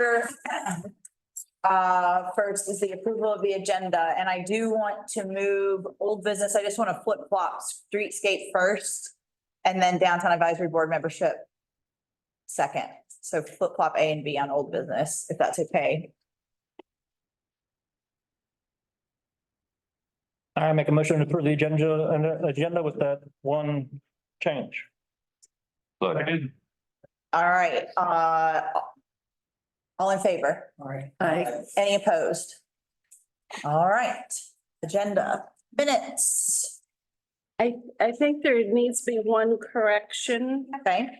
order. First is the approval of the agenda, and I do want to move old business. I just want to flip flop streetscape first. And then downtown advisory board membership second. So flip flop A and B on old business, if that's okay. I make a motion to approve the agenda with that one change. All right, all in favor? All right. Any opposed? All right, agenda minutes, I think there needs to be one correction. okay?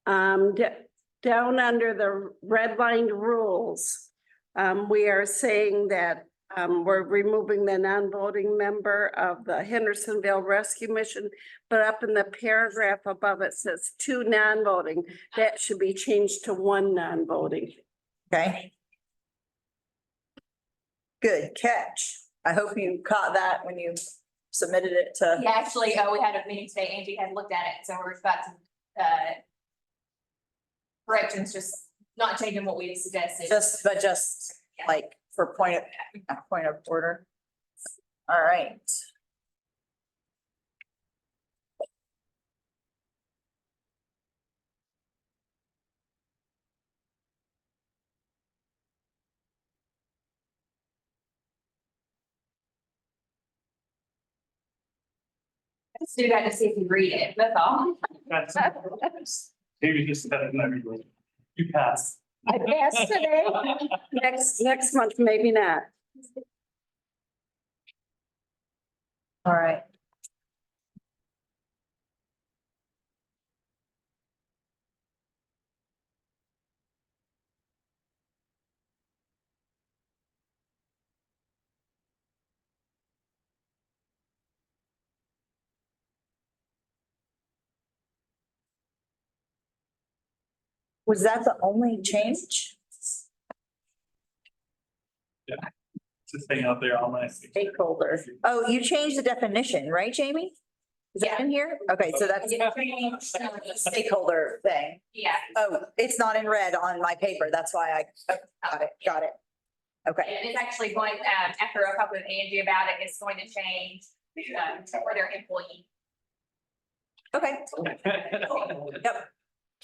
Down under the redlined rules, we are saying that we're removing the non-voting member of the Hendersonville Rescue Mission, but up in the paragraph above it says 2 non-voting. That should be changed to 1 non-voting. Okay. Good catch. I hope you caught that when you submitted it to. Yeah, actually, we had a meeting today. Angie had looked at it, so we've got some corrections, just not changing what we suggested. Just like for point of order. All right. Let's do that to see if you read it, that's all. Maybe just you pass. I passed today. Next month, maybe not. All right. Was that the only change? Just hang out there all night. Stakeholder. Oh, you changed the definition, right, Jamie? Is that in here? Okay, so that's the stakeholder thing. Yeah, Oh, it's not in red on my paper. That's why I got it. Okay, and it's actually going, after I talked with Angie about it, it's going to change for their employee. okay. Yep,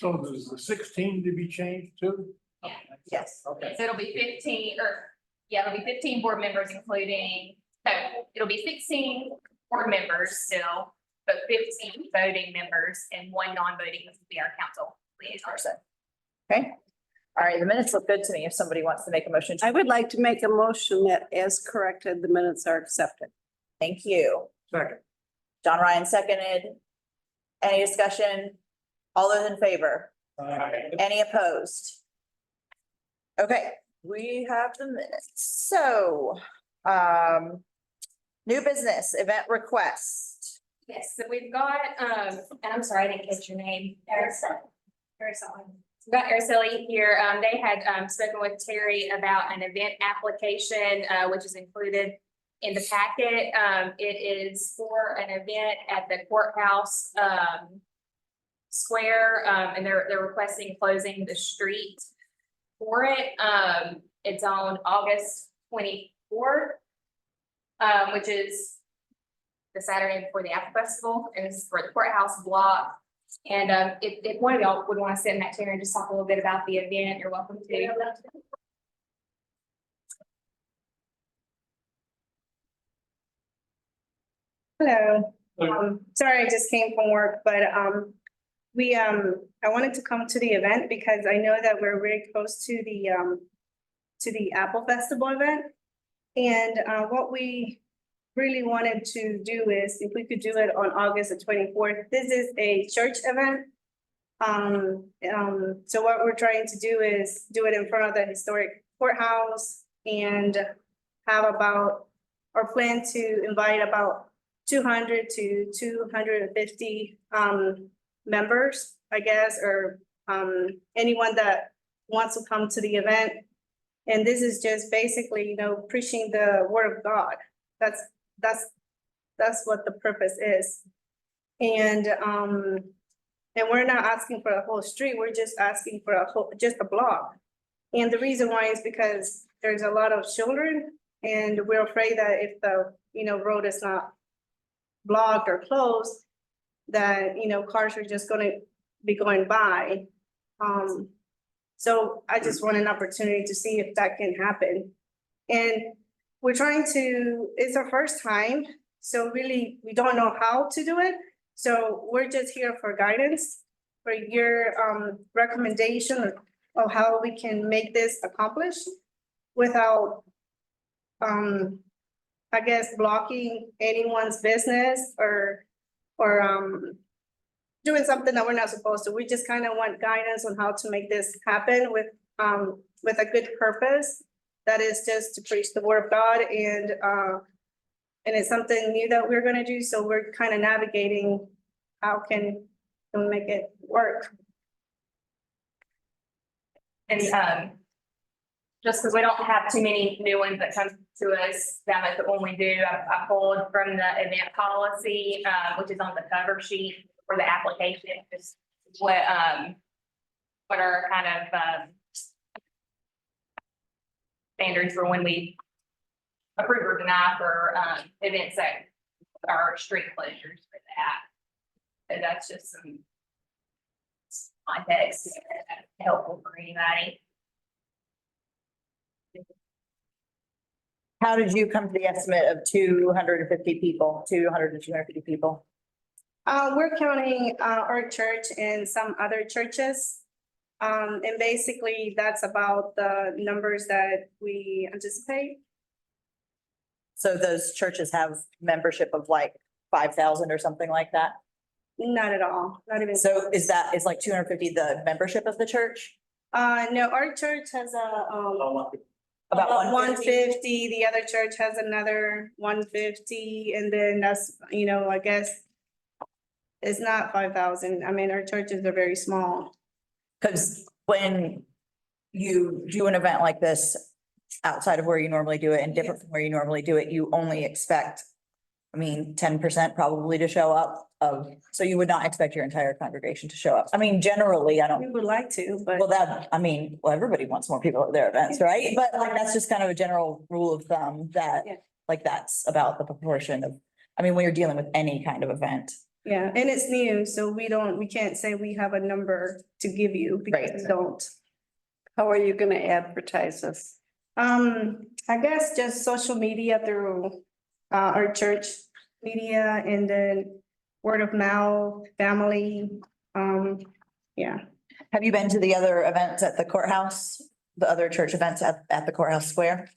So does the 16 to be changed too? Yeah. yes. Okay. So it'll be 15, or, yeah, it'll be 15 board members, including, so it'll be 16 board members still, but 15 voting members and 1 non-voting, which will be our council liaison. Person. Okay. All right, the minutes look good to me if somebody wants to make a motion. I would like to make a motion that as corrected, the minutes are accepted. Thank you. Second. John Ryan seconded. Any discussion? All those in favor? Any opposed? Okay, we have the minutes. So, new business event request. Yes, so we've got, and I'm sorry, I didn't catch your name. Araceli. We've got Araceli here. They had spoken with Terry about an event application, which is included in the packet. It is for an event at the courthouse square, and they're requesting closing the street for it. It's on August 24th, which is the Saturday before the Apple Festival, and it's for the courthouse block. And if one of y'all would want to sit in that chair and just talk a little bit about the event, you're welcome to. Hello. Sorry, I just came from work, but I wanted to come to the event because I know that we're very close to the Apple Festival event. And what we really wanted to do is if we could do it on August the 24th. This is a church event. So what we're trying to do is do it in front of the historic courthouse and have about, or plan to invite about 200 to 250 members, I guess, or anyone that wants to come to the event. And this is just basically, preaching the word of God. That's what the purpose is. And we're not asking for a whole street, we're just asking for just a block. And the reason why is because there's a lot of children and we're afraid that if the, road is not blocked or closed, that, cars are just gonna be going by. So I just want an opportunity to see if that can happen. And we're trying to, it's our first time, so really, we don't know how to do it. So we're just here for guidance, for your recommendation of how we can make this accomplished without I guess blocking anyone's business or doing something that we're not supposed to. We just kind of want guidance on how to make this happen with a good purpose. That is just to preach the word of God and it's something new that we're gonna do, so we're kind of navigating how can we make it work. And, just because we don't have too many new ones that come to us, that much, but when we do, I pulled from the event policy, which is on the cover sheet for the application, just what are kind of, standards for when we approve or deny for, events that are street closures for that. So that's just some context, helpful for anybody. How did you come to the estimate of 250 people, 200 to 250 people? We're counting our church and some other churches. And basically, that's about the numbers that we anticipate. So those churches have membership of like 5,000 or something like that? Not at all, not even. So is like 250 the membership of the church? No, our church has about 150, the other church has another 150, and then that's, I guess. It's not 5,000. I mean, our churches are very small. Because when you do an event like this outside of where you normally do it and different from where you normally do it, you only expect, 10% probably to show up so you would not expect your entire congregation to show up. Generally, I We don't, would like to, but well, everybody wants more people at their events, right? But like, that's just kind of a general rule of thumb that, Yeah. like, that's about the proportion of, when you're dealing with any kind of event. yeah, and it's new, so we can't say we have a number to give you because we Right. don't. How are you gonna advertise this? I guess just social media through our church media and then word of mouth, family, yeah. Have you been to the other events at the courthouse? The other church events at the courthouse square?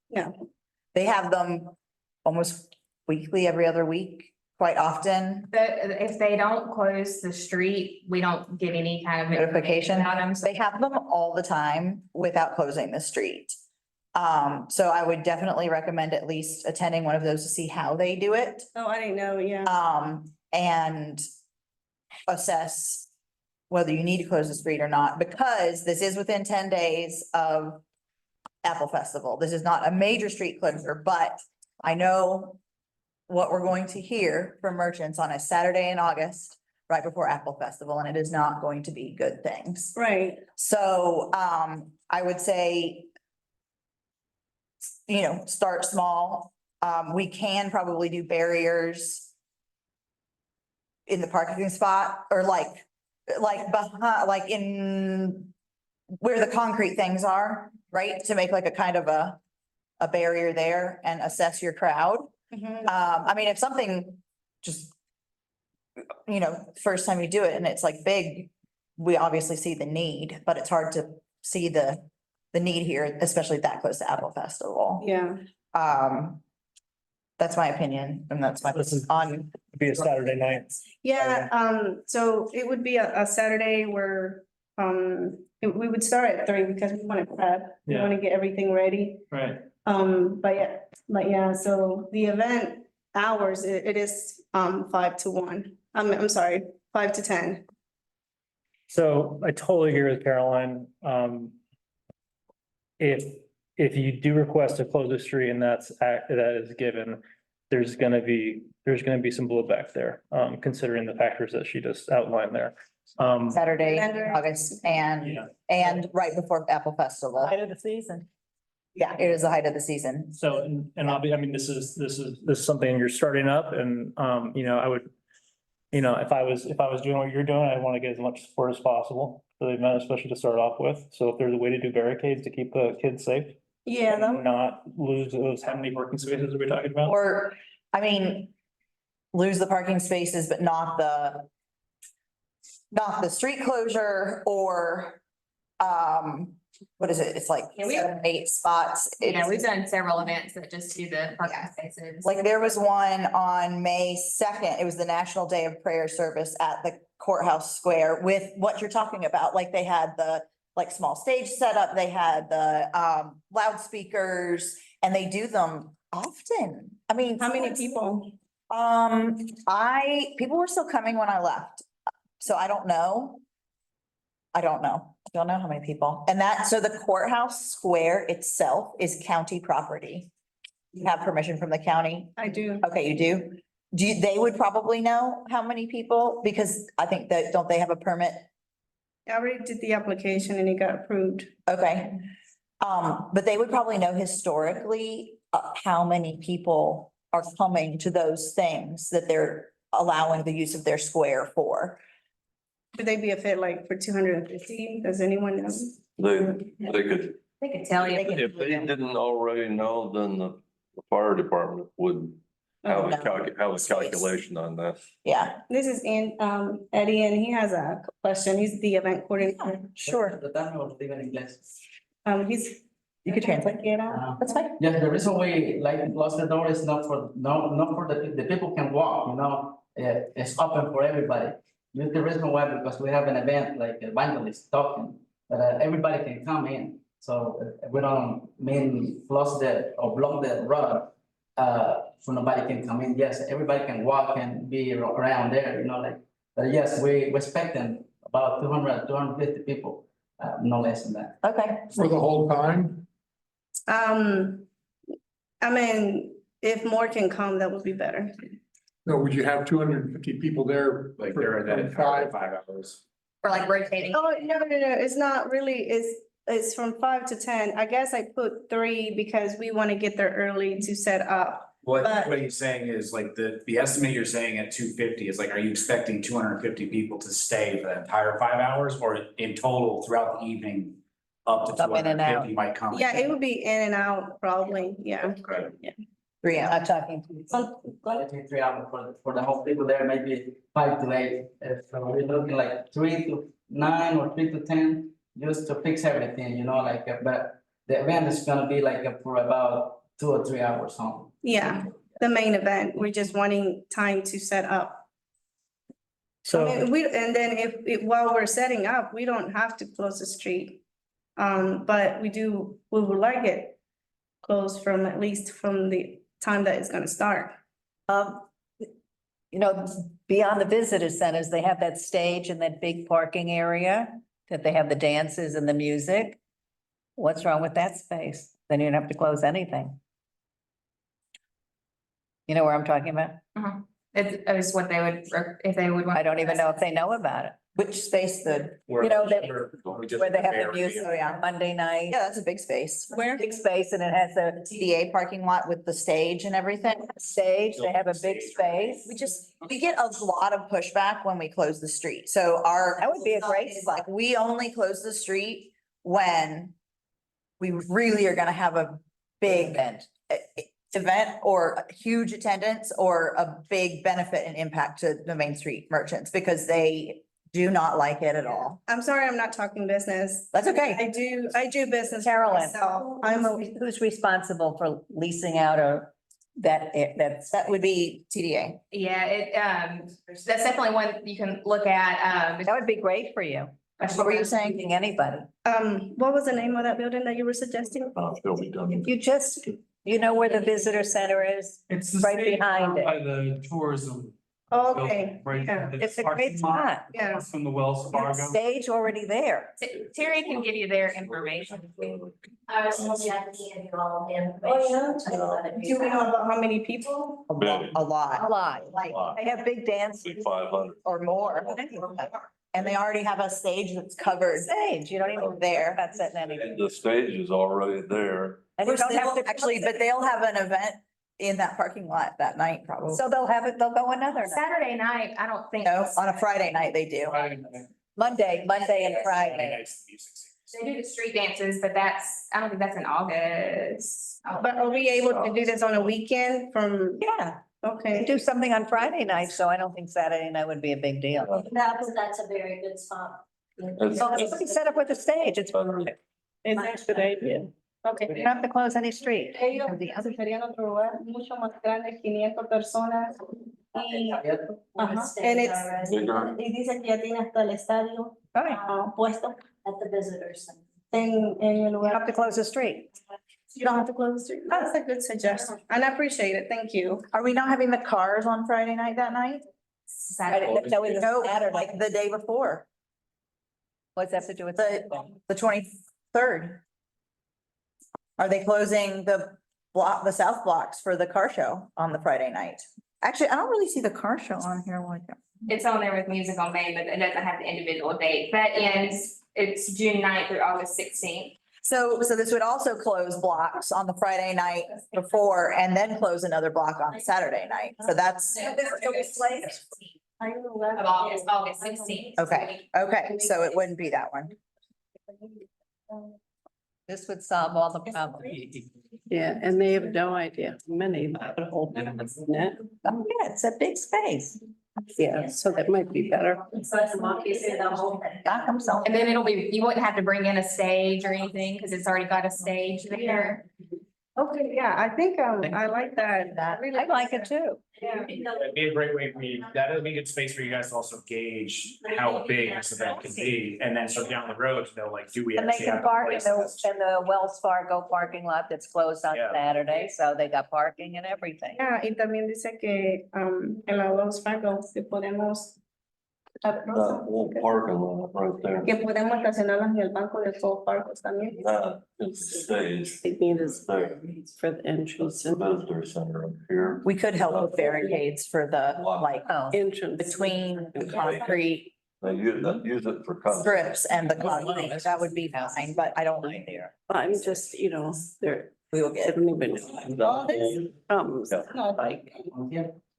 No. They have them almost weekly, every other week, quite often. But if they don't close the street, we don't get any kind of Notification. about them. So They have them all the time without closing the street. So I would definitely recommend at least attending one of those to see how they do it. Oh, I didn't know, yeah. And assess whether you need to close the street or not, because this is within 10 days of Apple Festival. This is not a major street closure, but I know what we're going to hear from merchants on a Saturday in August, right before Apple Festival, and it is not going to be good things. Right, So, I would say, start small. We can probably do barriers in the parking spot or like behind, like in where the concrete things are, right? To make like a kind of a barrier there and assess your crowd. If something just, first time you do it and it's like big, we obviously see the need, but it's hard to see the need here, especially that close to Apple Festival. yeah. That's my opinion and that's my, This is- on, Be a Saturday night. Yeah, so it would be a Saturday where, we would start at 3 because we want to prep. We Yeah. want to get everything ready. Right. But yeah, so the event hours, it is, 5 to 1. I'm sorry, 5 to 10. So I totally agree with Caroline. If you do request to close the street and that is given, there's gonna be some blowback there, considering the factors that she just outlined there. Saturday, Calendar. August, Yeah. and right before Apple Festival. Height of the season. Yeah, it is the height of the season. So, and I'll be, I mean, this is something you're starting up and, you know, I would, you know, if I was doing what you're doing, I'd want to get as much support as possible for the event, especially to start off with. So if there's a way to do barricades to keep the kids safe. Yeah, that, and not lose those, how many parking spaces are we talking about? Or, I mean, lose the parking spaces, but not the street closure or, what is it? It's like Yeah, we- 7, 8 spots. Yeah, we've It's- done several events that just do the parking Yeah. spaces. Like there was one on May 2nd. It was the National Day of Prayer service at the courthouse square with what you're talking about. Like they had the like small stage setup, they had the loudspeakers and they do them often. I mean. how many people? People were still coming when I left, so I don't know. I don't know how many people. And so the courthouse square itself is county property. You have permission from the county? I do. Okay, you do? They would probably know how many people, because I think that, don't they have a permit? I already did the application and it got approved. Okay. But they would probably know historically, how many people are coming to those things that they're allowing the use of their square for. Should they be a fit like for 250? Does anyone know? They could, They could tell you. They can- if they didn't already know, then the fire department would have Oh, a calculation on that. Yeah, This is Eddie, and he has a question. He's the event coordinator. sure. Tratando de hablar inglés. He's. You could translate. That's fine. Yeah, the reason we like close the door is not for the people can walk, you know, it's open for everybody. That's the reason why, because we have an event like evangelist talking, but everybody can come in. So we don't mean close or block the road, so nobody can come in. Yes, everybody can walk and be around there, you know, like, but yes, we expecting about 250 people, no less than that. Okay. For the whole time? I mean, if more can come, that would be better. No, would you have 250 people there? Like for- during that from entire 5? 5 hours. Or like rotating. Oh, no, it's not really, it's from 5 to 10. I guess I put 3 because we want to get there early to set up. What, But- what he's saying is like the estimate you're saying at 250 is like, are you expecting 250 people to stay for the entire 5 hours or in total throughout the evening? Up to Up in and out. 250 might come. Yeah, it would be in and out probably, yeah. Okay. 3 I'm talking. Let's say 3 hours for the whole people there, maybe 5 to 8. So we're looking like 3 to 9 or 3 to 10, just to fix everything, you know, like, but the event is gonna be like for about 2 or 3 hours on. Yeah, the main event. We're just wanting time to set up. I So, mean, and then while we're setting up, we don't have to close the street. But we would like it closed from at least from the time that it's gonna start. You know, beyond the visitor centers, they have that stage and that big parking area that they have the dances and the music. What's wrong with that space? Then you don't have to close anything. You know where I'm talking about? It's what they would, if they would want. I don't even know if they know about it. Which space You know, that- Where they have the Area. music on Monday night. Yeah, that's a big space. Where? Big space and it has a DA parking lot with the stage and everything. stage, they have a big space. We get a lot of pushback when we close the street. So That would be a great it's like, we only close the street when we really are gonna have a big event. event or a huge attendance or a big benefit and impact to the Main Street merchants because they do not like it at all. I'm sorry, I'm not talking business. That's okay. I do business. for Carolyn. myself. Who's responsible for leasing out that's That would be TDA. Yeah, that's definitely one you can look at, that would be great for you. What were you saying? Thinking anybody. What was the name of that building that you were suggesting? They'll be done. You know where the visitor center is? It's the Right same behind it. By the tourism. Okay, Right. yeah. It's a parking great lot spot. Yeah. From the Wells Fargo. Stage already there. Terry can give you their information. Do we know about how many people? A lot. A lot. Like, They have big dances. Big 500. or more. And they already have a stage that's covered. Stage, you don't even There. About setting anything. The stage is already there. And you don't have to. Actually, but they'll have an event in that parking lot that night probably. So they'll have it, they'll go another night. Saturday night, I don't think. No, on a Friday night they do. Monday and Friday. They do the street dances, but I don't think that's in August. But are we able to do this on a weekend from, Yeah, okay. do something on Friday night, so I don't think Saturday night would be a big deal. That's a very good spot. It's- So let's be set up with a stage, it's perfect. It's a good idea. You Okay. don't have to close any street. Ellos The other- serían otro lugar mucho más grande, 500 personas. Y, With ajá, stage and it's, already Bigger. y dice que ya tiene hasta el estadio Right. puesto At the visitor center. en el You don't lugar. have to close the street. You don't have to close the street. That's a good suggestion, and I appreciate it. Thank you. Are we not having the cars on Friday night that night? Saturday. No, it's No, Saturday. like the day before, What's that to do with? the 23rd. Are they closing the south blocks for the car show on the Friday night? Actually, I don't really see the car show on here like that. It's on there with music on Main, but it doesn't have the individual date. That ends, it's June 9th through August 16th. So this would also close blocks on the Friday night before and then close another block on Saturday night. So that's, Of August 16th. okay, so it wouldn't be that one. This would solve all the problems. Yeah, and they have no idea how many, but a whole net. Oh, yeah, it's a big space. Yeah, so that might be better. So it's not, you see the whole thing. Got them so. And then you wouldn't have to bring in a stage or anything because it's already got a stage there. Okay, yeah, I think, I like that. I like it too. Yeah. That'd be a great way for me, that'd be a good space for you guys to also gauge how big this event can be, and then so down the road, to know, like, do we And they actually can have a park in place the, that's- in the Wells Fargo parking lot that's closed on Yeah. Saturday, so they got parking and everything. Yeah, y también dice que, en la Wells Fargo, que podemos. That whole parking lot right there. Que podemos estacionarlas en el banco de Wells Fargo también. That is the stage. They need us There. for the entrance That's the and visitor center up here. We could help with barricades for the, like, Oh, entrance. between the concrete They use it for. concert. strips and the concrete. That would be fine, but I don't mind there. I'm just, they're, We will I get. don't even know. Yeah. Like,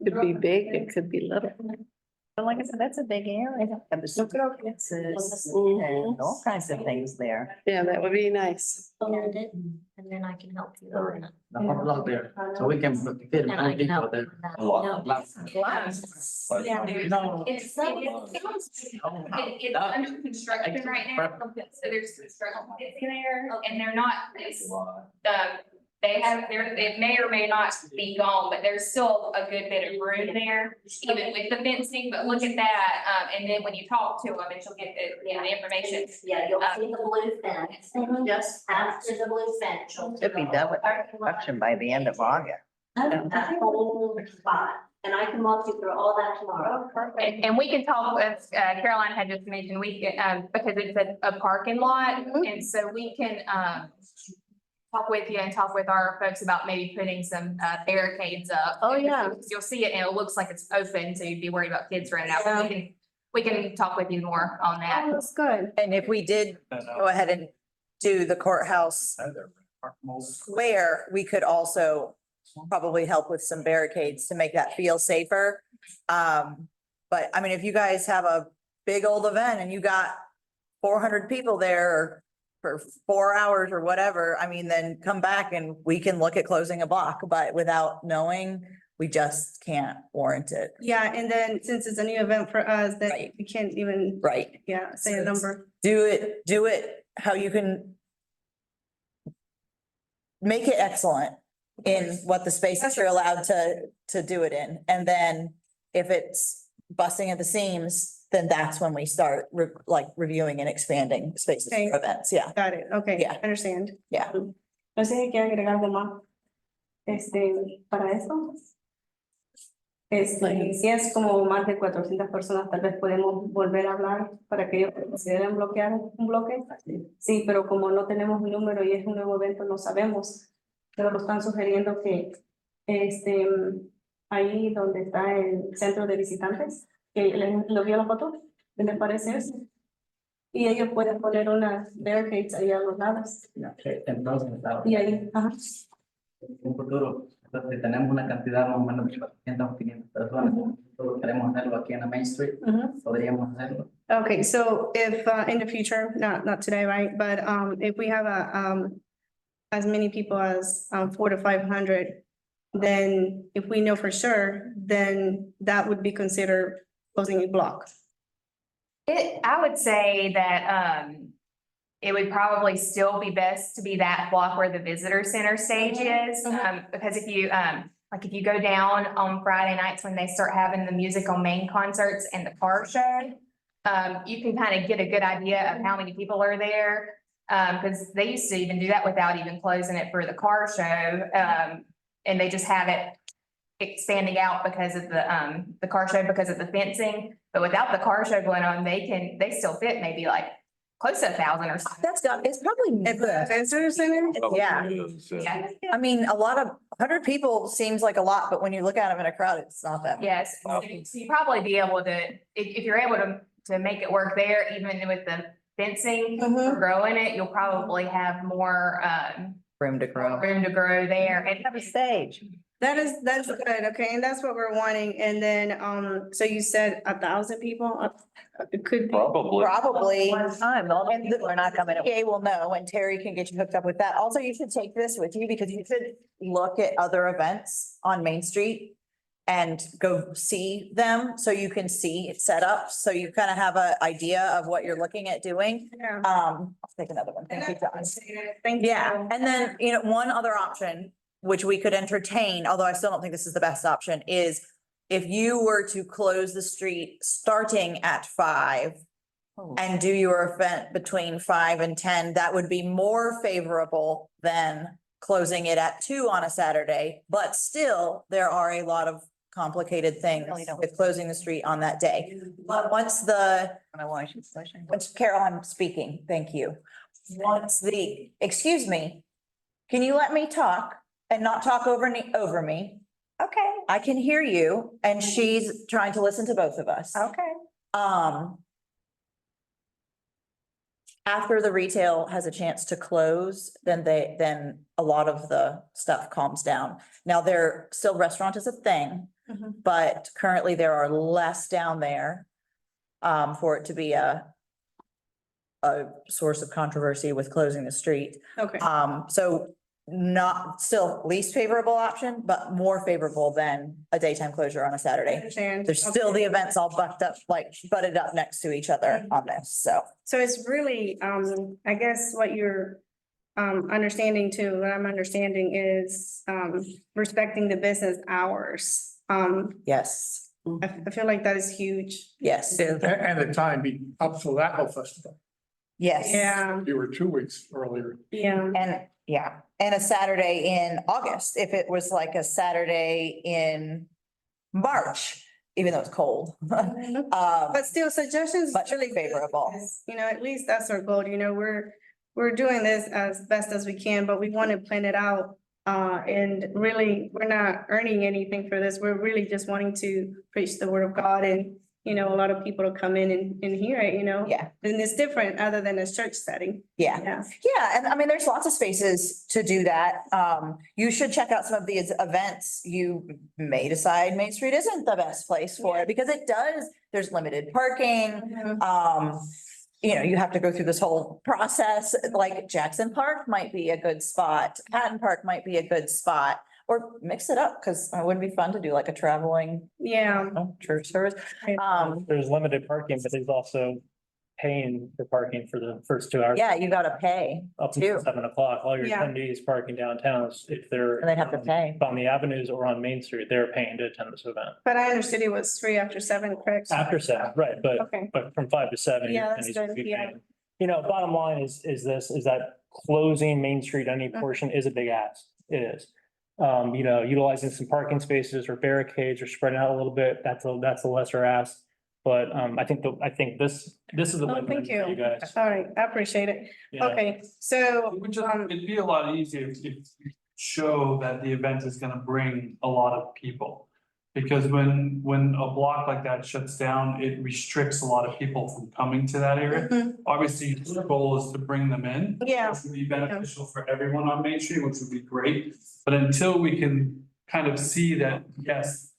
could be big, it could be little. but like I said, that's a big area. And the suitcases and all kinds of things there. Yeah, that would be nice. And then I can help you. on that. The whole block there, so we can fit And I more can people help there. you with that. A lot. No. Like, Yeah. No. It's under construction right now, so there's construction in there, and they're not, it may or may not be gone, but there's still a good bit of room there, even with the fencing, but look at that, and then when you talk to them, and she'll get the information. Yeah, you'll see the blue fence, just after the blue fence. you'll Should be done with construction by the end of August. That whole spot, and I can walk you through all that tomorrow. And we can talk with, Caroline had just mentioned, we can, because it's a parking lot, and so we can, talk with you and talk with our folks about maybe putting some, barricades up. Oh, yeah. Because you'll see it and it looks like it's open, so you'd be worried about kids running out. But we can talk with you more on that. Oh, that's good. And if we did go ahead and do the courthouse square, we could also probably help with some barricades to make that feel safer. But I mean, if you guys have a big old event and you got 400 people there for 4 hours or whatever, I mean, then come back and we can look at closing a block, but without knowing, we just can't warrant it. Yeah, and then since it's a new event for us, that Right. we can't even, Right. yeah, say a number. Do it how you can make it excellent in what the spaces you're allowed to do it in. And then if it's busting at the seams, then that's when we start reviewing and expanding spaces Okay. for events. Yeah. Got it, okay, Yeah. understand. Yeah. No sé si quiere agregar algo más. Para eso. Si es como más de 400 personas, tal vez podemos volver a hablar para que ellos consideren bloquear un bloque. Sí, pero como no tenemos un número y es un nuevo evento, no sabemos. Pero lo están sugiriendo que, ahí donde está el centro de visitantes, que lo vio la foto, ¿Qué le parece eso? Y ellos pueden poner unas barricades ahí a los lados. Entonces, Y ahí, ajá. en un futuro, entonces tenemos una cantidad más o menos de 400 o 500 personas. Nosotros queremos hacerlo aquí en la Main Street, podríamos hacerlo. Okay, so if in the future, not today, right, but if we have as many people as 400 to 500, then if we know for sure, then that would be considered closing a block. I would say that, it would probably still be best to be that block where the visitor center stage is. Because if you, like if you go down on Friday nights when they start having the music on Main concerts and the car show, you can kind of get a good idea of how many people are there. Because they used to even do that without even closing it for the car show. And they just have it expanding out because of the car show, because of the fencing. But without the car show going on, they still fit maybe like close to 1,000 or something. That's got, it's probably. At the visitor center? Yeah. Probably is, yeah. Yeah. I mean, 100 people seems like a lot, but when you look at them in a crowd, it's not that. Yes, so you probably be able to, if you're able to make it work there, even with the fencing, Mhm. growing it, you'll probably have more, Room to grow. room to grow there and Have a stage. That's good, okay, and that's what we're wanting, and then, so you said 1,000 people? It could be. Probably. Probably. One time, all the And people are not coming. at- PA will know, and Terry can get you hooked up with that. Also, you should take this with you because you should look at other events on Main Street and go see them, so you can see it set up, so you kind of have an idea of what you're looking at doing. Yeah. I'll take another one. Thank you, John. Thank you. Yeah, and then, you know, one other option, which we could entertain, although I still don't think this is the best option, is if you were to close the street starting at 5 Oh. and do your event between 5 and 10, that would be more favorable than closing it at 2 on a Saturday. But still, there are a lot of complicated things Really don't- with closing the street on that day. But once the I don't know why she's pushing. once Carol, I'm speaking, thank you. Once excuse me, can you let me talk and not talk over me? Okay, I can hear you and she's trying to listen to both of us. okay. After the retail has a chance to close, then a lot of the stuff calms down. Now, restaurant is a thing, Mhm. but currently there are less down there for it to be a source of controversy with closing the street. Okay, So not still least favorable option, but more favorable than a daytime closure on a I Saturday. understand. There's still the events all butted up next to each other on this, so. So it's really, I guess what you're understanding too, what I'm understanding is respecting the business hours. Yes, I feel like that is huge. yes, And the time be up for that whole festival. yes. Yeah, You were 2 weeks earlier. yeah. And a Saturday in August, if it was like a Saturday in March, even though it's cold. But still, suggestions. But really good, favorable. because, you know, at least that's our goal, you know, we're doing this as best as we can, but we want to plan it out. And really, we're not earning anything for this. We're really just wanting to preach the word of God and, you know, a lot of people to come in and hear it, you know? Yeah, And it's different other than a church setting. yeah. Yeah. Yeah, and I mean, there's lots of spaces to do that. You should check out some of these events. You may decide Main Street isn't the best place for it because it does, there's limited parking. You know, you have to go through this whole process, like Jackson Park might be a good spot, Patton Park might be a good spot. Or mix it up, because it wouldn't be fun to do like a traveling, Yeah. church service. There's limited parking, but there's also paying for parking for the first 2 hours. Yeah, you gotta pay, Up until too. 7 o'clock. All your Yeah. attendees parking downtown, if they're. and they'd have to pay. On the avenues or on Main Street, they're paying to attend this event. But I understood it was free after 7, correct? After 7, right, Okay. but from 5 to 7. your Yeah, that's attendees will good, be yeah. paying. You know, bottom line is that closing Main Street, any Mm-hmm. portion is a big ask. It is. You know, utilizing some parking spaces or barricades or spreading out a little bit, that's a lesser ask. But I think this is a Oh, win thank for you you. guys. All right, I appreciate it. Yeah. Okay, so, It would just, it'd be a lot easier if you show that the event is gonna bring a lot of people. Because when a block like that shuts down, it restricts a lot of people from coming to that area. Obviously, the goal is to bring them in. Yeah. Which would be beneficial for everyone on Main Street, which would be great, but until we can kind of see that, yes.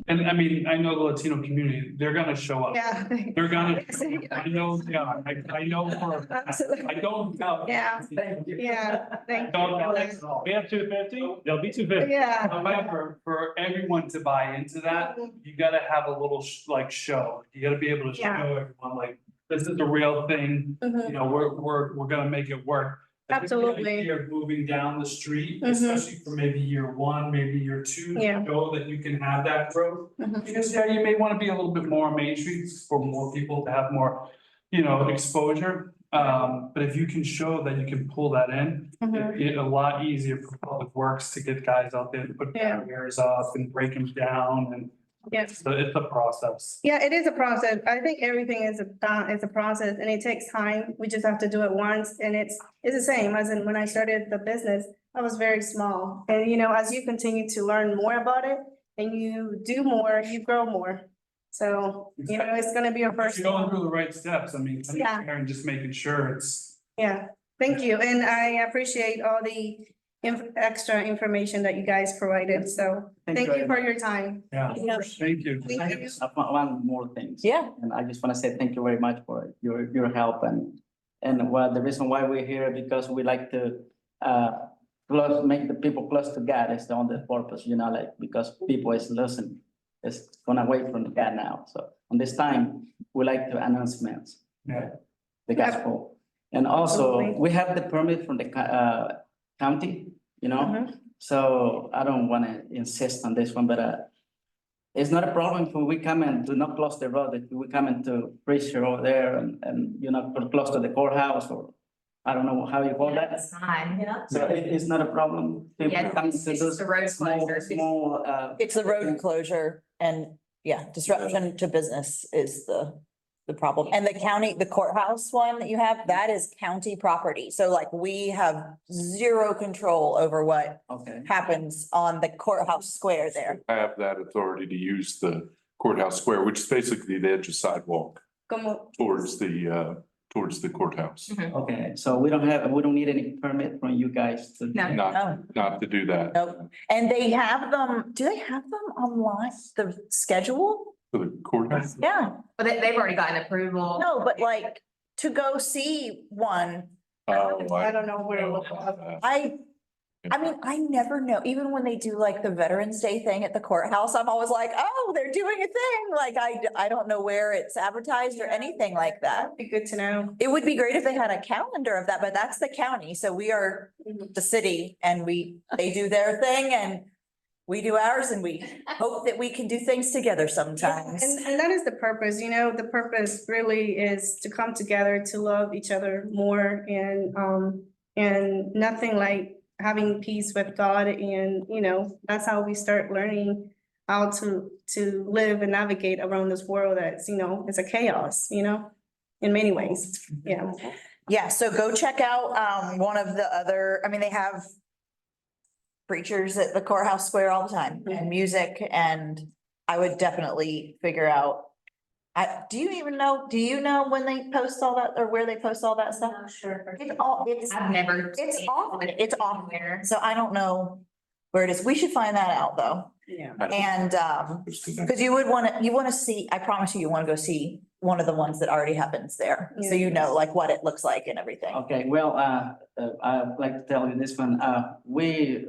And I mean, I know the Latino community, they're gonna show up. Yeah. They're gonna, I know, yeah, I know for, Absolutely. I don't doubt. Yeah. Yeah, thank Don't doubt you. it at all. We have 250, there'll be 250. Yeah. However, for everyone to buy into that, you gotta have a little like show. You gotta be able to show Yeah. everyone like, this is the real thing, Mhm. you know, we're gonna make it work. I think the Absolutely. idea of moving down the street, Mhm. especially for maybe year one, maybe year two, to Yeah. show that you can have that growth. Mhm. Because, yeah, you may wanna be a little bit more on Main Street for more people to have more, you know, exposure. But if you can show that you can pull that in, Mhm. it's a lot easier for Public Works to get guys out there to put Yeah. barriers up and break them down, and Yes. so it's a process. Yeah, it is a process. I think everything is a process and it takes time. We just have to do it once and it's the same as in when I started the business, I was very small. And you know, as you continue to learn more about it and you do more, you grow more. So, you know, it's gonna be a first. You're going through the right steps, I mean, Yeah. and just making sure it's. Yeah, thank you. And I appreciate all the extra information that you guys provided. So thank you for your time. Yeah, Yeah. thank you. Thank you. One more thing. Yeah. And I just want to say thank you very much for your help and what the reason why we're here, because we like to make the people close to God is the only purpose, you know, like, because people is losing, is gone away from God now. So on this time, we like to announcements, Yeah. the gospel. And also, Absolutely. we have the permit from the county, you know? Mhm. So I don't wanna insist on this one, but it's not a problem if we come and do not close the road, if we come into preach over there and you know, put close to the courthouse or I don't know how you call that. That's fine. Yeah. So it's not a problem. People Yeah, come it's to just those the road small, closure. small, It's the road closure and, yeah, disruption to business is the problem. And the county, the courthouse one that you have, that is county property. So like we have zero control over what Okay, happens on the courthouse square there. Have that authority to use the courthouse square, which is basically the edge of sidewalk Como, towards the courthouse. okay. So we don't need any permit from you guys to. No. Not to do that. Nope. And they have them, do they have them online, the schedule? For the courthouse. Yeah, But they've already gotten approval. no, but like to go see one, Oh, I don't know where to look. I mean, I never know, even when they do like the Veterans Day thing at the courthouse, I'm always like, oh, they're doing a thing. Like, I don't know where it's advertised or anything like that. Be good to know. It would be great if they had a calendar of that, but that's the county. So we are the city and they do their thing and we do ours and we hope that we can do things together sometimes. And that is the purpose, you know, the purpose really is to come together, to love each other more and nothing like having peace with God and, you know, that's how we start learning how to live and navigate around this world that's, you know, it's a chaos, you know, in many ways, yeah. Yeah, so go check out one of the other, I mean, they have preachers at the courthouse square all the time and music and I would definitely figure out. Do you know when they post all that or where they post all that stuff? Not sure. I've never. It's seen off, it it's off anywhere. So I don't know where it is. We should find that out though. Yeah. And because you wanna see, I promise you wanna go see one of the ones that already happens there. So you know like what it looks like and everything. Okay, well, I'd like to tell you this one, we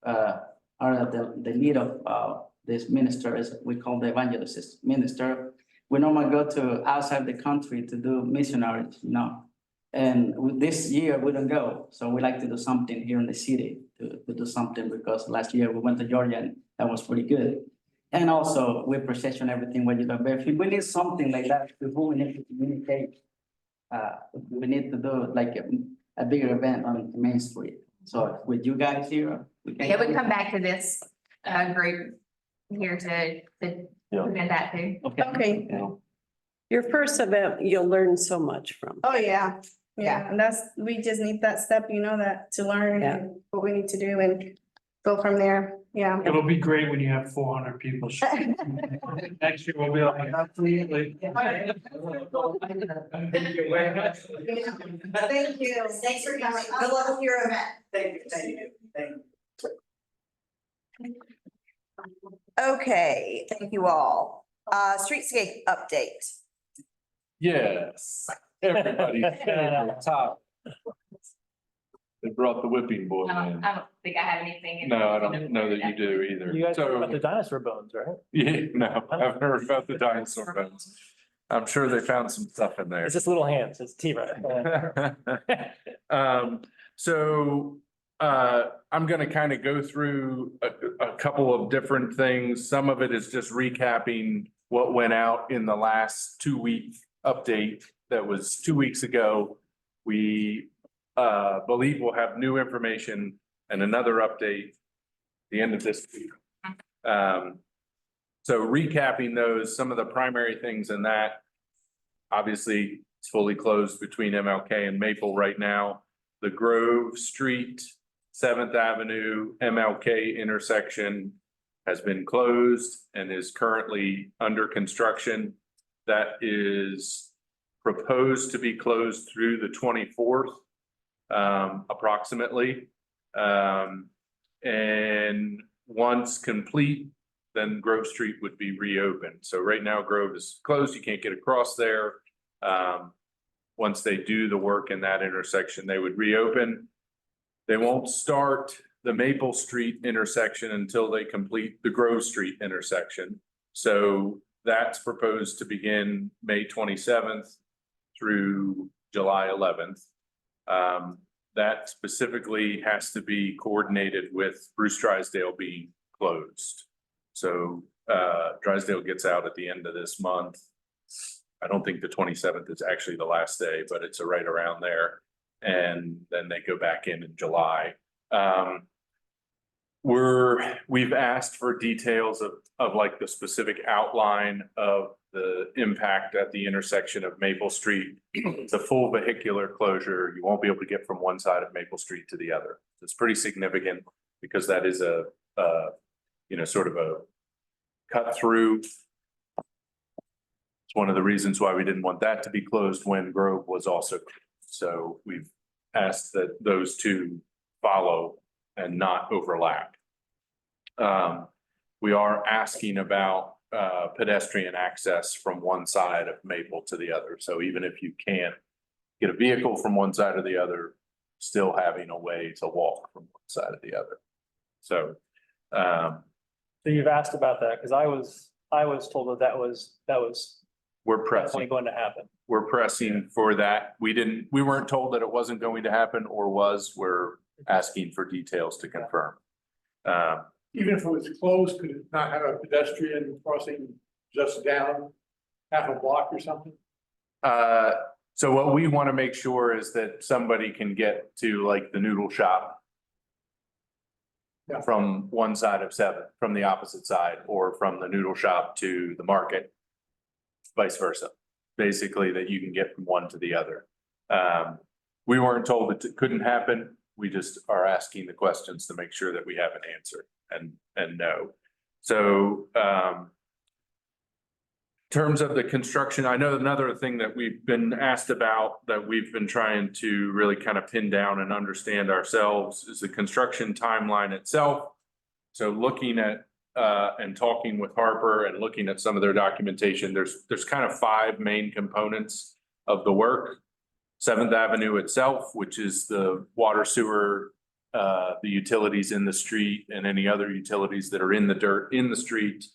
are the lead of this minister, is we call the evangelist minister. We normally go to outside the country to do missionaries, you know. And with this year, we don't go, so we like to do something here in the city to do something, because last year we went to Georgia and that was pretty good. And also, we procession everything what you do, but if we need something like that, we need to communicate. We need to do like a bigger event on Main Street. So with you guys here, we can. Yeah, we come back to this group here to present that too. Okay, Your first event, you'll learn so much from. oh, yeah, yeah, and we just need that step, you know, that to learn Yeah. and what we need to do and go from there. Yeah. It'll be great when you have 400 people. show. Next year we'll be like. Absolutely. Thank you. Thanks for coming. Good luck with your event. Thank you. Okay, thank you all. Streetscape update. Yes, everybody's favorite top. They brought the whipping boy in. I don't think I have anything. No, I don't know that you do either. You guys heard about the So, dinosaur bones, right? yeah, no, I've heard about the dinosaur bones. I'm sure they found some stuff in there. It's just little hands, it's T-Rex. So, I'm gonna kind of go through a couple of different things. Some of it is just recapping what went out in the last 2-week update that was 2 weeks ago. We, believe we'll have new information and another update the end of this week. So recapping those, some of the primary things in that, obviously, it's fully closed between MLK and Maple right now. The Grove Street, 7th Avenue, MLK intersection has been closed and is currently under construction. That is proposed to be closed through the 24th, approximately. And once complete, then Grove Street would be reopened. So right now Grove is closed. You can't get across there. Once they do the work in that intersection, they would reopen. They won't start the Maple Street intersection until they complete the Grove Street intersection. So that's proposed to begin May 27th through July 11th. That specifically has to be coordinated with Bruce Drysdale being closed. So Drysdale gets out at the end of this month. I don't think the 27th is actually the last day, but it's right around there. And then they go back in July. We've asked for details of like the specific outline of the impact at the intersection of Maple Street. It's a full vehicular closure. You won't be able to get from one side of Maple Street to the other. It's pretty significant because that is a sort of a cut through. It's one of the reasons why we didn't want that to be closed when Grove was also. So we've asked that those two follow and not overlap. We are asking about pedestrian access from one side of Maple to the other. So even if you can't get a vehicle from one side or the other, still having a way to walk from one side or the other. So, So you've asked about that, because I was told that was we're definitely pressing, going to happen. we're pressing for that. We weren't told that it wasn't going to happen or was. We're asking for details to confirm. Even if it was closed, could it not have a pedestrian crossing just down half a block or something? So what we want to make sure is that somebody can get to like the noodle shop. Yeah. From one side of 7th, from the opposite side, or from the noodle shop to the market. Vice versa, basically that you can get from one to the other. We weren't told that it couldn't happen. We just are asking the questions to make sure that we have an answer and know. So, in terms of the construction, I know another thing that we've been asked about that we've been trying to really kind of pin down and understand ourselves is the construction timeline itself. So looking at and talking with Harper and looking at some of their documentation, there's kind of 5 main components of the work. 7th Avenue itself, which is the water sewer, the utilities in the street and any other utilities that are in the dirt in the street.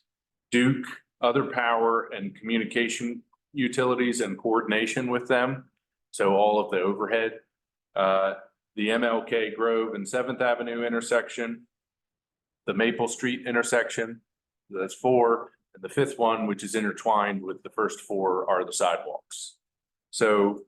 Duke, other power and communication utilities and coordination with them. So all of the overhead, the MLK Grove and 7th Avenue intersection, the Maple Street intersection, that's 4, and the 5th one, which is intertwined with the first 4, are the sidewalks. So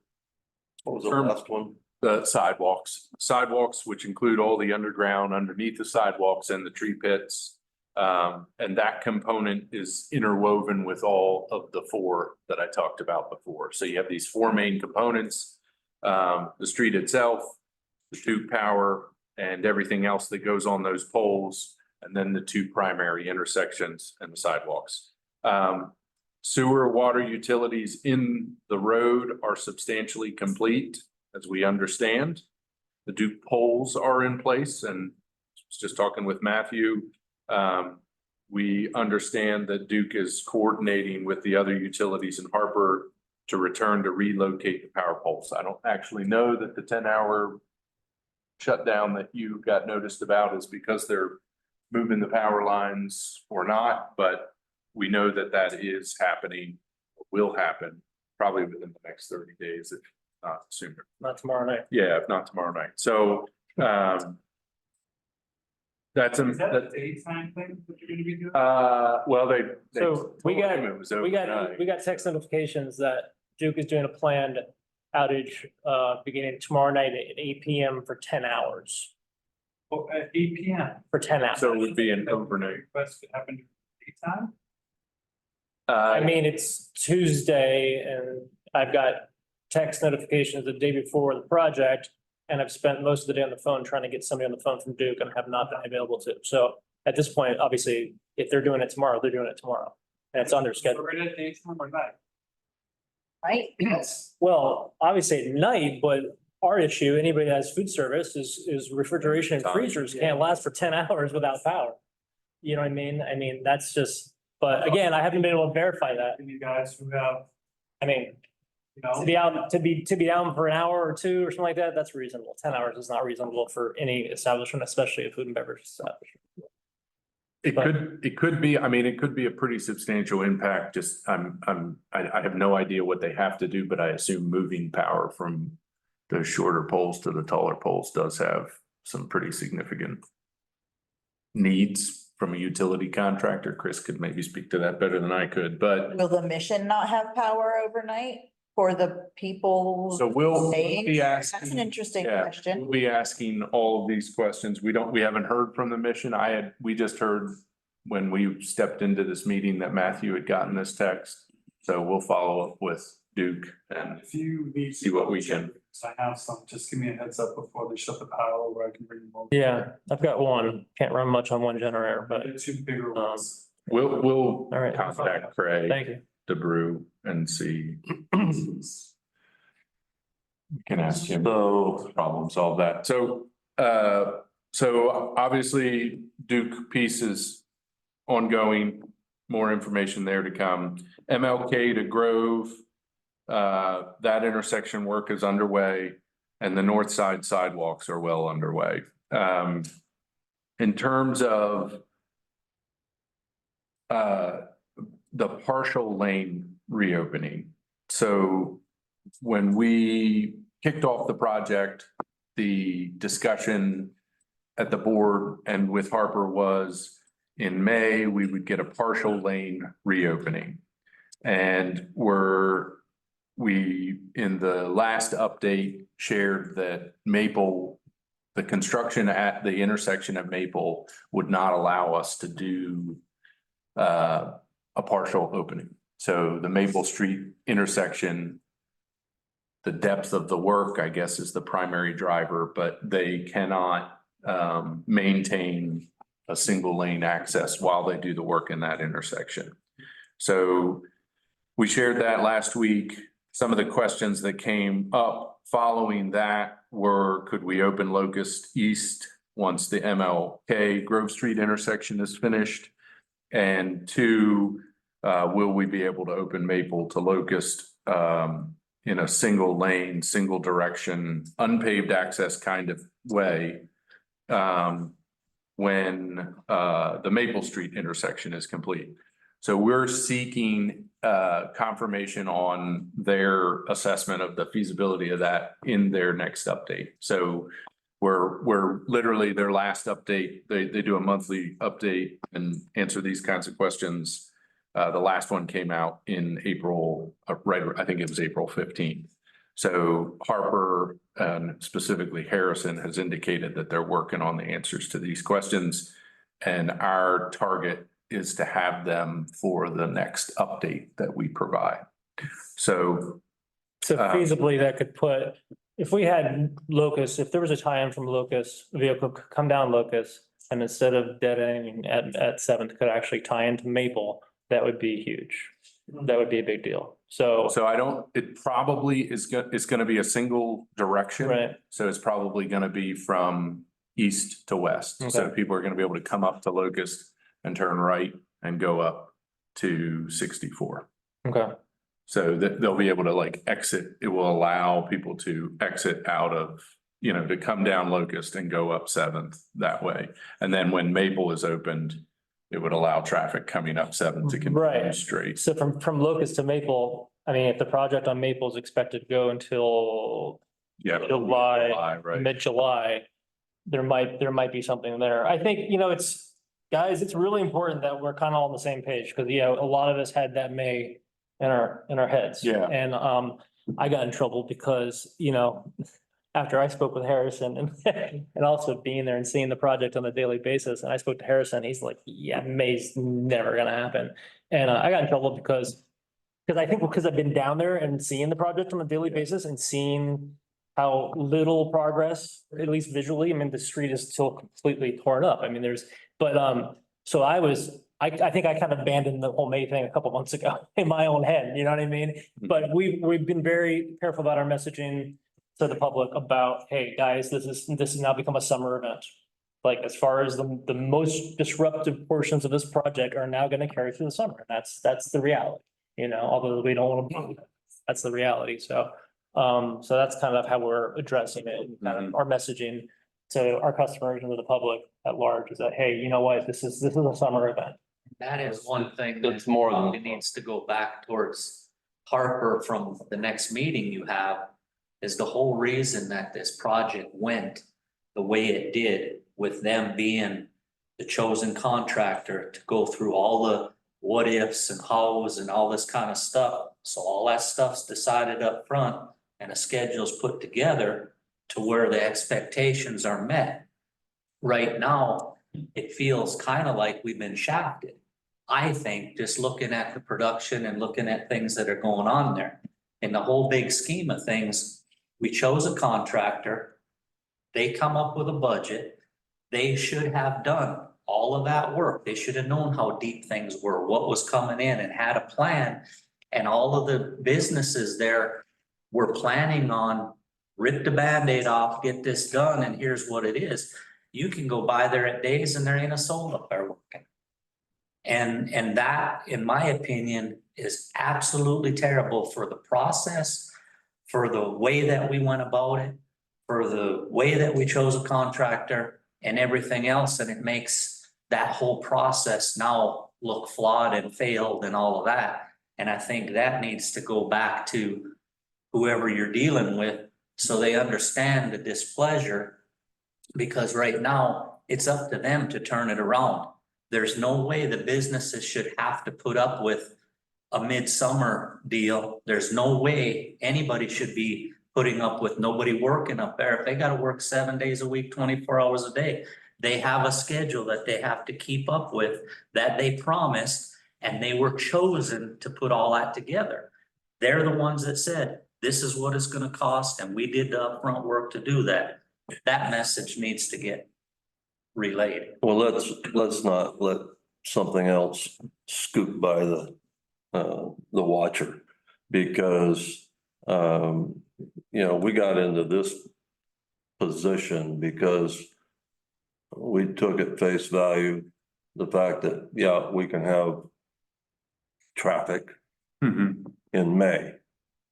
What was the last one? the sidewalks, which include all the underground underneath the sidewalks and the tree pits. And that component is interwoven with all of the 4 that I talked about before. So you have these 4 main components, the street itself, the Duke power, and everything else that goes on those poles. and then the two primary intersections and the sidewalks. Sewer, water utilities in the road are substantially complete, as we understand. The Duke poles are in place, and I was just talking with Matthew. We understand that Duke is coordinating with the other utilities in Harper to return to relocate the power poles. I don't actually know that the 10-hour shutdown that you got noticed about is because they're moving the power lines or not, but we know that that is happening, will happen probably within the next 30 days, if not sooner. Not tomorrow night. Yeah, if not tomorrow night. So, that's Is that a daytime thing that you're gonna be doing? well, they. So we got, told him it was we got overnight. text notifications that Duke is doing a planned outage, beginning tomorrow night at 8 PM for 10 hours, Oh, at 8 PM. for 10 hours. So it would be an overnight. Request to happen daytime? I mean, it's Tuesday and I've got text notifications the day before the project. And I've spent most of the day on the phone trying to get somebody on the phone from Duke and have not been available to. So at this point, obviously, if they're doing it tomorrow, they're doing it tomorrow. And it's on their schedule. We're at daytime or night? Right? Well, obviously at night, but our issue, anybody that has food service is refrigeration and freezers can't last for 10 hours without power. You know what I mean? I mean, that's just, but again, I haven't been able to verify that. And you guys who have, I mean, you know. to be out, to be down for an hour or two or something like that, that's reasonable. 10 hours is not reasonable for any establishment, especially a food and beverage establishment. It could be, I mean, it could be a pretty substantial impact, just, I have no idea what they have to do, but I assume moving power from those shorter poles to the taller poles does have some pretty significant needs from a utility contractor. Chris could maybe speak to that better than I could, but Will the mission not have power overnight for the people? so we'll staying be there? asking. That's an interesting Yeah, question. We'll be asking all of these questions. We haven't heard from the mission. We just heard when we stepped into this meeting that Matthew had gotten this text. So we'll follow up with Duke and If you need. see what we can. So I have some, just give me a heads up before they shut the power over, I can bring them over. Yeah, I've got one. Can't run much on one generator, but The two bigger ones. We'll all right. contact Craig Thank you. DeBrew and see. We can ask him, problem solve that. So obviously Duke piece is ongoing, more information there to come. MLK to Grove, that intersection work is underway and the north side sidewalks are well underway. In terms of the partial lane reopening. So when we kicked off the project, the discussion at the board and with Harper was in May, we would get a partial lane reopening. And we, in the last update, shared that Maple, the construction at the intersection of Maple would not allow us to do a partial opening. So the Maple Street intersection, the depth of the work, I guess, is the primary driver, but they cannot maintain a single lane access while they do the work in that intersection. So we shared that last week. Some of the questions that came up following that were, could we open Locust East once the MLK Grove Street intersection is finished? And two, will we be able to open Maple to Locust in a single lane, single direction, unpaved access kind of way when the Maple Street intersection is complete? So we're seeking confirmation on their assessment of the feasibility of that in their next update. So we're literally their last update. They do a monthly update and answer these kinds of questions. The last one came out in April, right, I think it was April 15th. So Harper and specifically Harrison has indicated that they're working on the answers to these questions. And our target is to have them for the next update that we provide. So feasibly, that could put, if we had Locust, if there was a tie-in from Locust, a vehicle could come down Locust, and instead of dead ending at Seventh could actually tie into Maple, that would be huge. That would be a big deal. So, So I don't, it probably is gonna be a single direction. right, So it's probably gonna be from east to west. So Okay. people are gonna be able to come up to Locust and turn right and go up to 64. okay, So that they'll be able to like exit, it will allow people to exit out of, you know, to come down Locust and go up Seventh that way. And then when Maple is opened, it would allow traffic coming up Seventh to continue Right. straight. so from Locust to Maple, I mean, if the project on Maple is expected to go until Yeah. July, Right. mid-July, there might be something there. I think, guys, it's really important that we're kind of on the same page, because, a lot of us had that May in our heads. Yeah. And, I got in trouble because, after I spoke with Harrison and also being there and seeing the project on a daily basis, and I spoke to Harrison, he's like, yeah, May's never gonna happen. And, I got in trouble because I've been down there and seeing the project on a daily basis and seeing how little progress, at least visually, I mean, the street is still completely torn up. I mean, so I think I kind of abandoned the whole May thing a couple months ago in my own head, you know what I mean? But we've been very careful about our messaging to the public about, hey, guys, this has now become a summer event. Like, as far as the most disruptive portions of this project are now gonna carry through the summer. That's the reality, although we don't want to believe it. That's the reality. So that's kind of how we're addressing it, and kind of our messaging to our customers and to the public at large is that, hey, you know what, this is a summer event. That is one thing That's that more than- probably needs to go back towards Harper from the next meeting you have. Is the whole reason that this project went the way it did, with them being the chosen contractor to go through all the what ifs and hows and all this kind of stuff. So all that stuff's decided up front and a schedule's put together to where the expectations are met. Right now, it feels kind of like we've been shafted. I think, just looking at the production and looking at things that are going on there. In the whole big scheme of things, we chose a contractor. They come up with a budget. They should have done all of that work. They should have known how deep things were, what was coming in, and had a plan. And all of the businesses there were planning on rip the Band-Aid off, get this done, and here's what it is. You can go by there at days and there ain't a soul up there working. And that, in my opinion, is absolutely terrible for the process, for the way that we went about it, for the way that we chose a contractor and everything else. And it makes that whole process now look flawed and failed and all of that. And I think that needs to go back to whoever you're dealing with, so they understand the displeasure. Because right now, it's up to them to turn it around. There's no way the businesses should have to put up with a midsummer deal. There's no way anybody should be putting up with nobody working up there. If they gotta work 7 days a week, 24 hours a day, they have a schedule that they have to keep up with, that they promised, and they were chosen to put all that together. They're the ones that said, this is what it's gonna cost, and we did the upfront work to do that. That message needs to get relayed. Well, let's not let something else scoot by the watcher, because, we got into this position because we took at face value the fact that, yeah, we can have traffic Mhm. in May,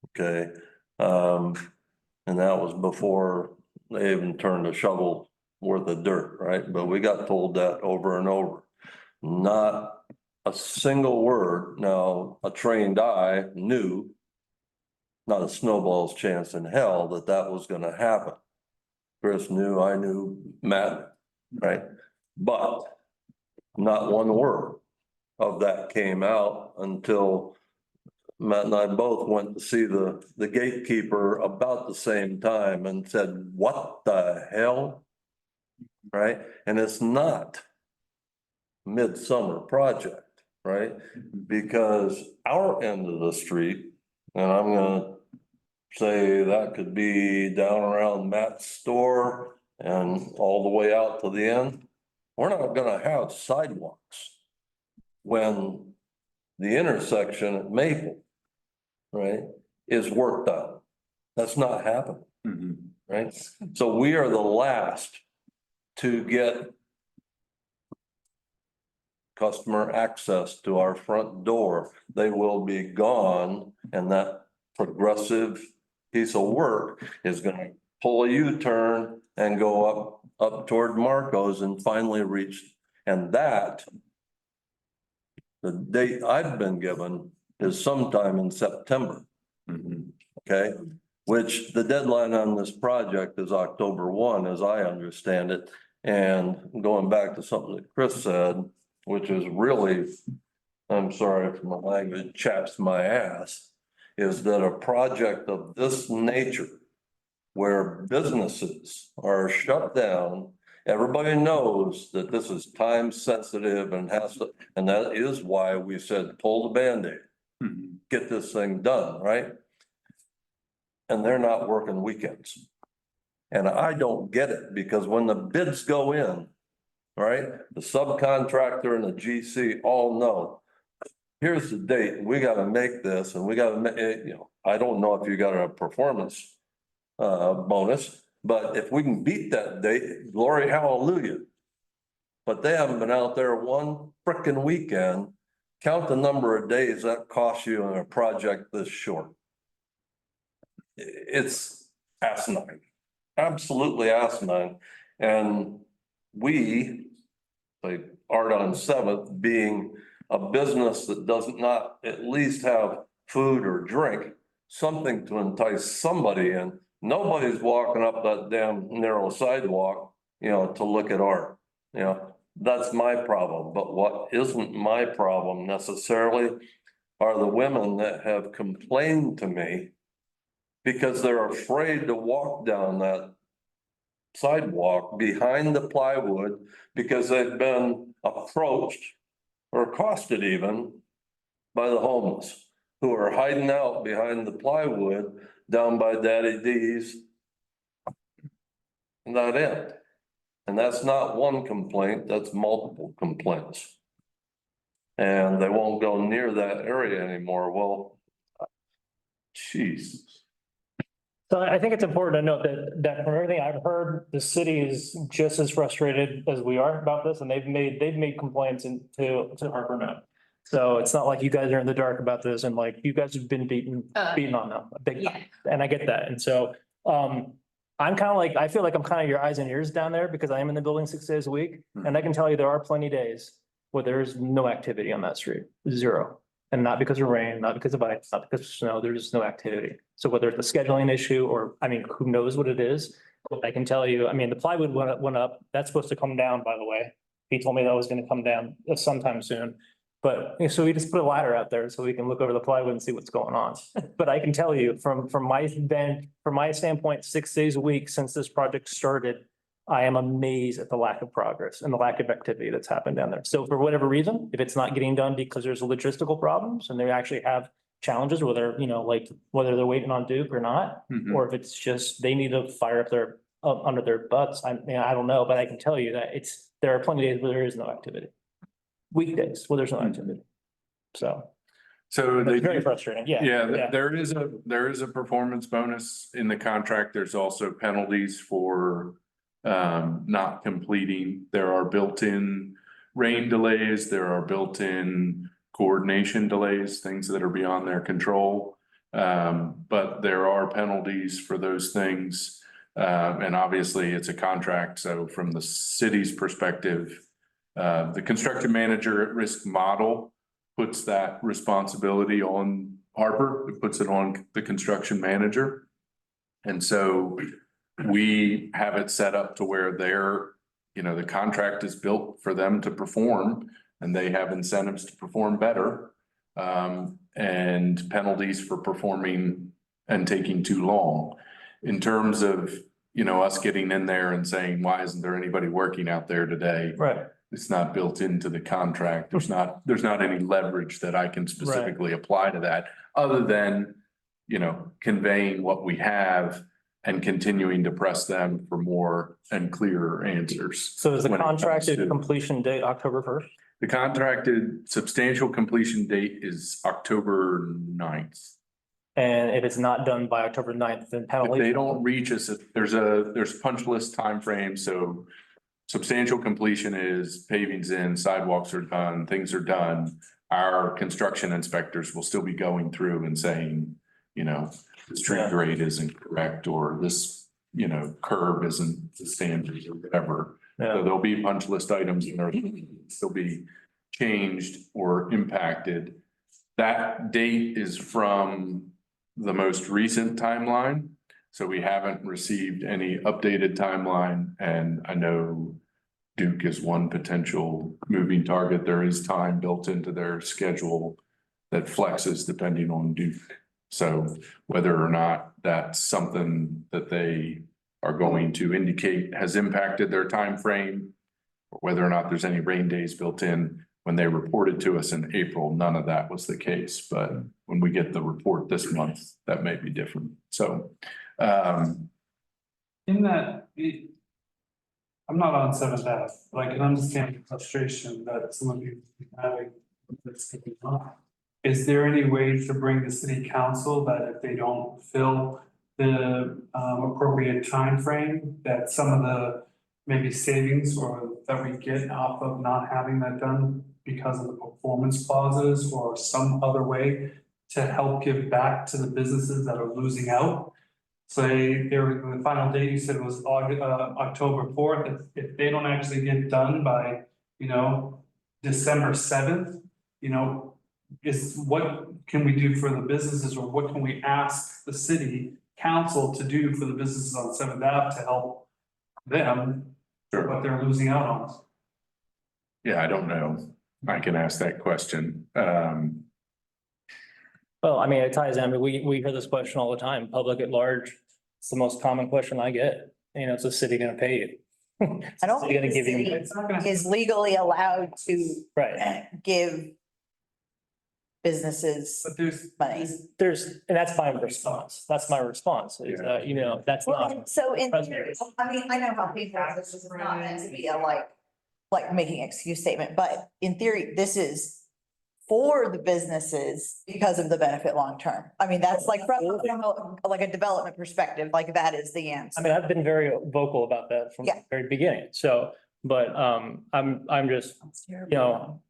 okay? And that was before they even turned a shovel worth of dirt, right? But we got told that over and over. Not a single word. Now, a trained eye knew, not a snowball's chance in hell, that was gonna happen. Chris knew, I knew, Matt, right? But not one word of that came out until Matt and I both went to see the gatekeeper about the same time and said, what the hell? Right? And it's not midsummer project, right? Because our end of the street, and I'm gonna say that could be down around Matt's store and all the way out to the end, we're not gonna have sidewalks when the intersection at Maple, right, is worked on. That's not happening, right? So we are the last to get customer access to our front door. They will be gone, and that progressive piece of work is gonna pull a U-turn and go up toward Marcos and finally reach, and that, the date I've been given is sometime in September. Okay, which the deadline on this project is October 1, as I understand it. And going back to something that Chris said, which is really, I'm sorry for my language, chaps my ass, is that a project of this nature, where businesses are shut down, everybody knows that this is time sensitive and has to, and that is why we said, pull the Band-Aid, get this thing done, right? And they're not working weekends. And I don't get it, because when the bids go in, right, the subcontractor and the GC all know, here's the date, we gotta make this, and we gotta make, you know, I don't know if you got a performance bonus, but if we can beat that date, glory, hallelujah. But they haven't been out there one frickin' weekend. Count the number of days that costs you in a project this short. It's asinine, absolutely asinine. And we, like Art on 7th, being a business that does not at least have food or drink, something to entice somebody in. Nobody's walking up that damn narrow sidewalk, you know, to look at art. You know, that's my problem. But what isn't my problem necessarily are the women that have complained to me because they're afraid to walk down that sidewalk behind the plywood because they've been approached or accosted even by the homeless who are hiding out behind the plywood down by Daddy D's. And that it. And that's not one complaint, that's multiple complaints. And they won't go near that area anymore. Well, jeez. So I think it's important to note that from everything I've heard, the city is just as frustrated as we are about this, and they've made complaints to Harper Note. So it's not like you guys are in the dark about this, and like you guys have been beaten on them big time, and I get that. And so I'm kind of like, I feel like I'm kind of your eyes and ears down there because I am in the building 6 days a week, and I can tell you there are plenty of days where there's no activity on that street, zero. And not because of rain, not because of ice, not because of snow, there's just no activity. So whether it's a scheduling issue or, I mean, who knows what it is? But I can tell you, I mean, the plywood went up, that's supposed to come down, by the way. He told me that was gonna come down sometime soon. But, so we just put a ladder out there so we can look over the plywood and see what's going on. But I can tell you from my standpoint, 6 days a week since this project started, I am amazed at the lack of progress and the lack of activity that's happened down there. So for whatever reason, if it's not getting done because there's logistical problems and they actually have challenges, whether, you know, like whether they're waiting on Duke or not, or if it's just they need to fire up their under their butts, I don't know, but I can tell you that there are plenty of days where there is no activity. Weekdays where there's no activity. So they it's very frustrating. Yeah. There is a performance bonus in the contract. There's also penalties for not completing. There are built-in rain delays, there are built-in coordination delays, things that are beyond their control. But there are penalties for those things. And obviously it's a contract. So from the city's perspective, the construction manager at risk model puts that responsibility on Harper, it puts it on the construction manager. And so we have it set up to where the contract is built for them to perform and they have incentives to perform better. And penalties for performing and taking too long. In terms of, us getting in there and saying, why isn't there anybody working out there today? Right. It's not built into the contract. There's not any leverage that I can specifically apply to that other than, conveying what we have and continuing to press them for more and clearer answers. So is the when it comes contracted to- completion date October first? The contracted substantial completion date is October 9th. And if it's not done by October 9th, then If penalty. they don't reach us, there's punch list timeframe, so substantial completion is paving's in, sidewalks are done, things are done. Our construction inspectors will still be going through and saying, you know, the street Yeah. grade isn't correct, or this, you know, curb isn't the standard or whatever. So Yeah, there'll be punch list items and they'll be changed or impacted. That date is from the most recent timeline. So we haven't received any updated timeline, and I know Duke is one potential moving target. There is time built into their schedule that flexes depending on Duke. So whether or not that's something that they are going to indicate has impacted their time frame, or whether or not there's any rain days built in. When they reported to us in April, none of that was the case, but when we get the report this month, that may be different. So, In that, I'm not on Seventh Ave, but I can understand the frustration that some of you are having with this going on. Is there any way to bring the city council that if they don't fill the appropriate time frame, that some of the maybe savings or that we get off of not having that done because of the performance clauses or some other way to help give back to the businesses that are losing out? Say the final date you said was October 4th, if they don't actually get done by, you know, December 7th, you know, what can we do for the businesses, or what can we ask the city council to do for the businesses on Seventh Ave to help them? What they're losing out on? yeah, I don't know. I can ask that question. well, I mean, it ties in, I mean, we hear this question all the time, public at large. It's the most common question I get, you know, is the city gonna pay you? I don't City gonna think the give you, city It's not gonna. is legally allowed to right, give businesses But there's. money. and that's my response, that's my response, is, you know, that's Well, not. and so in President. theory, I mean, I know how people, this is not meant to be a like making excuse statement, but in theory, this is for the businesses because of the benefit long-term. I mean, that's like from like a development perspective, like that is the answer. I mean, I've been very vocal about that from the Yeah. very beginning, so, but, I'm just, you know.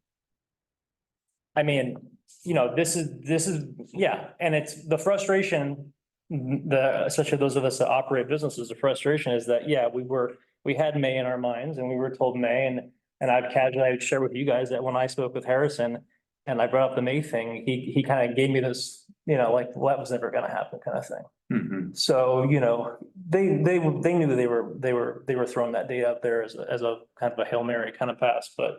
I mean, you know, this is, yeah, and it's the frustration, especially those of us that operate businesses, the frustration is that, yeah, we had May in our minds and we were told May, and I'd share with you guys that when I spoke with Harrison and I brought up the May thing, he kind of gave me this, you know, like, well, that was never gonna happen kind of thing. Mhm. So, you know, they knew they were throwing that date out there as a kind of a Hail Mary kind of pass, but,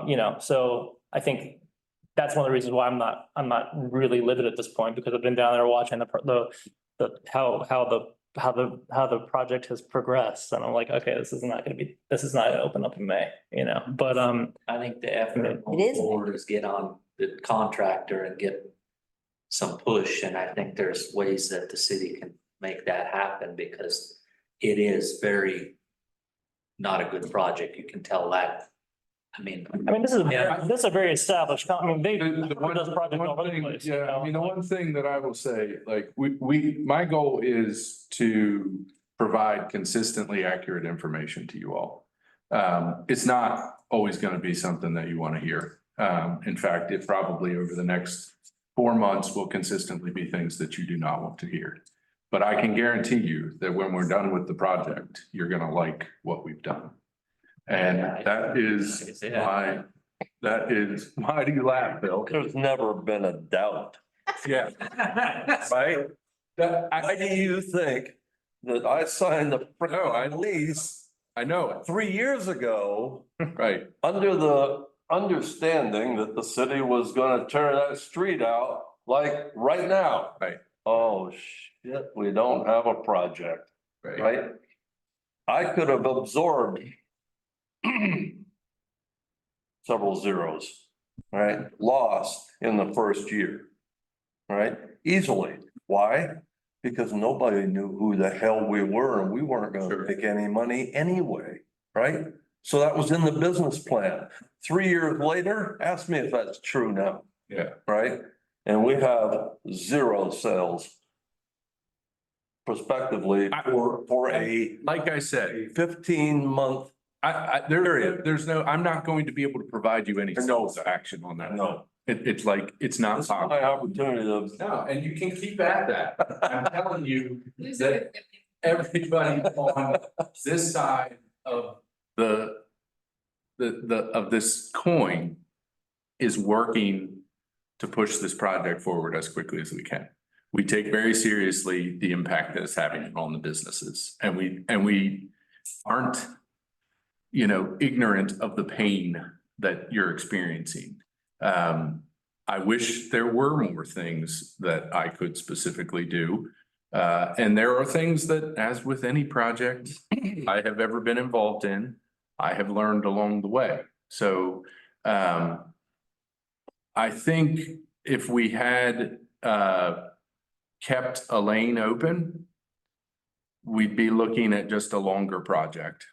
you know, so I think that's one of the reasons why I'm not really livid at this point, because I've been down there watching how the project has progressed, and I'm like, okay, this is not gonna open up in May, you know, but, I think the effort It on is. board is get on the contractor and get some push, and I think there's ways that the city can make that happen, because it is very not a good project. You can tell that. I mean, this is, Yeah. this is a very established, I mean, they, The one- does project one all over the thing- place. Yeah, I mean, the one thing that I will say, like, my goal is to provide consistently accurate information to you all. It's not always gonna be something that you wanna hear. In fact, it probably over the next 4 months will consistently be things that you do not want to hear. But I can guarantee you that when we're done with the project, you're gonna like what we've done. And that is why do you laugh, Bill? There's never been a doubt, Yeah. right? That, Why do you think that I signed the lease I know it, 3 years ago right, under the understanding that the city was gonna tear that street out like right now? right, Oh, shit, we don't have a project, right. right? I could have absorbed several zeros, right? Lost in the first year, right? Easily. Why? because nobody knew who the hell we were and we weren't gonna Sure. make any money anyway, right? So that was in the business plan. 3 years later, ask me if that's true now, Yeah. right? And we have 0 sales prospectively for a Like I said, 15-month. there's no, I'm not going to be able to provide you any sales action on that. No. It's like, it's not This is possible. my opportunity to. No, and you can keep at that. I'm telling you that everybody on this side of the of this coin is working to push this project forward as quickly as we can. We take very seriously the impact that it's having on the businesses, and we aren't, you know, ignorant of the pain that you're experiencing. I wish there were more things that I could specifically do. And there are things that, as with any project I have ever been involved in, I have learned along the way. So, I think if we had, kept a lane open, we'd be looking at just a longer project.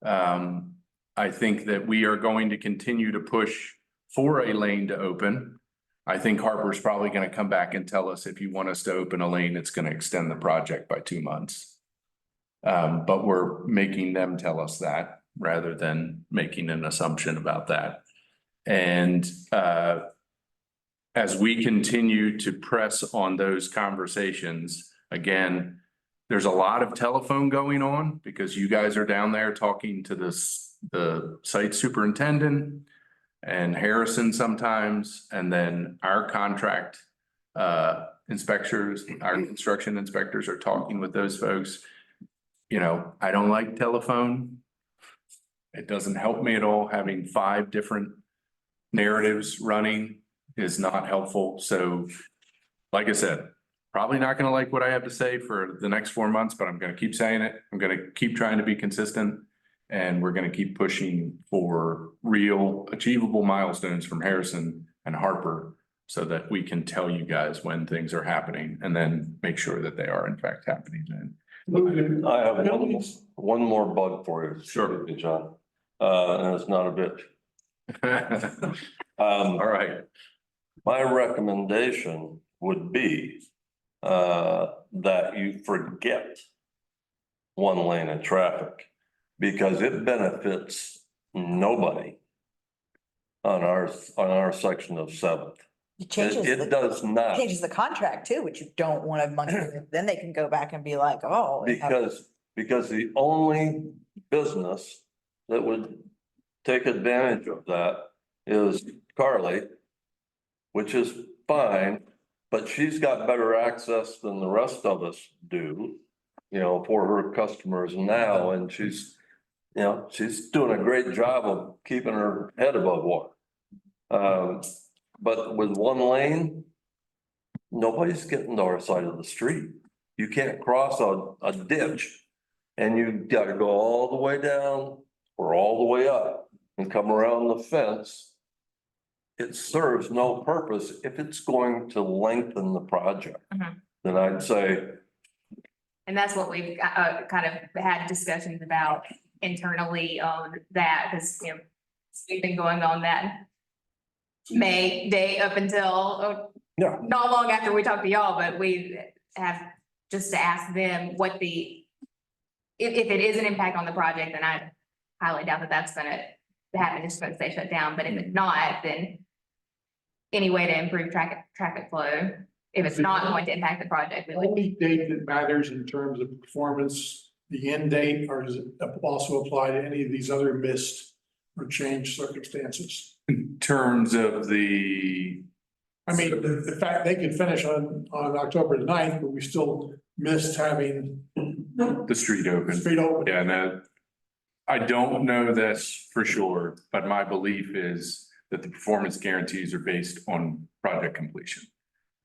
I think that we are going to continue to push for a lane to open. I think Harper's probably gonna come back and tell us, if you want us to open a lane, it's gonna extend the project by 2 months. But we're making them tell us that rather than making an assumption about that. And, as we continue to press on those conversations, again, there's a lot of telephone going on because you guys are down there talking to the site superintendent and Harrison sometimes, and then our contract inspectors, our construction inspectors are talking with those folks. You know, I don't like telephone. It doesn't help me at all. Having 5 different narratives running is not helpful. So, like I said, probably not gonna like what I have to say for the next 4 months, but I'm gonna keep saying it. I'm gonna keep trying to be consistent. And we're gonna keep pushing for real achievable milestones from Harrison and Harper so that we can tell you guys when things are happening and then make sure that they are in fact happening then. I have one more bug for you. Sure. John. And it's not a bitch. All right. My recommendation would be that you forget 1 lane of traffic because it benefits nobody on our section of 7th. It changes It does not. changes the contract too, which you don't want to monkey with. Then they can go back and be like, oh. Because the only business that would take advantage of that is Carly, which is fine, but she's got better access than the rest of us do, you know, for her customers now, and she's, you know, she's doing a great job of keeping her head above water. But with 1 lane, nobody's getting to our side of the street. You can't cross a ditch and you gotta go all the way down or all the way up and come around the fence. It serves no purpose. If it's going to lengthen the project, then I'd say, And that's what we've kind of had discussions about internally on that, because, you know, we've been going on that May day up until not long after we talked to y'all, but we have just to ask them what if it is an impact on the project, then I highly doubt that that's gonna happen, it's gonna stay shut down, but if it's not, then any way to improve traffic flow, if it's not going to impact the project, we The would. only date that matters in terms of performance, the end date, or does it also apply to any of these other missed or changed circumstances? In terms of the, I mean, the fact they could finish on October 9th, but we still missed having the street open. street open. Yeah, no, I don't know this for sure, but my belief is that the performance guarantees are based on project completion.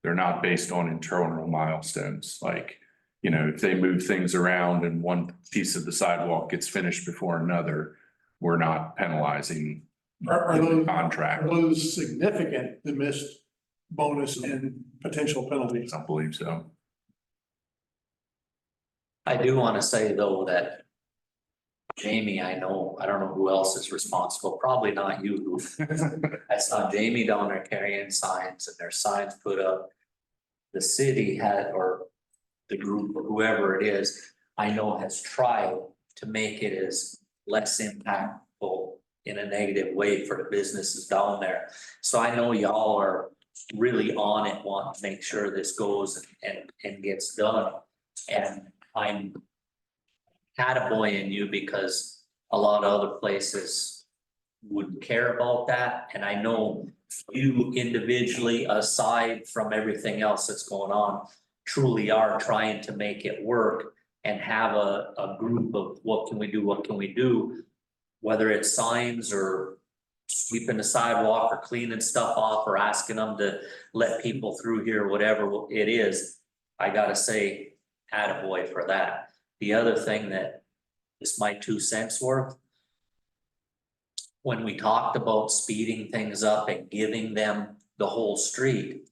They're not based on internal milestones, like, you know, if they move things around and one piece of the sidewalk gets finished before another, we're not penalizing Are the those, contract. are those significant, the missed bonus and potential penalties? I don't believe so. I do want to say though that Jamie, I know, I don't know who else is responsible, probably not you. I saw Jamie down there carrying signs and there's signs put up. The city had, or the group, or whoever it is, I know has tried to make it as less impactful in a negative way for the businesses down there. So I know y'all are really on it, want to make sure this goes and gets done. And I'm attaboying you because a lot of other places wouldn't care about that. And I know you individually, aside from everything else that's going on, truly are trying to make it work and have a group of what can we do, whether it's signs or sweeping the sidewalk or cleaning stuff off or asking them to let people through here, whatever it is. I gotta say, attaboy for that. The other thing that is my 2 cents worth. When we talked about speeding things up and giving them the whole street,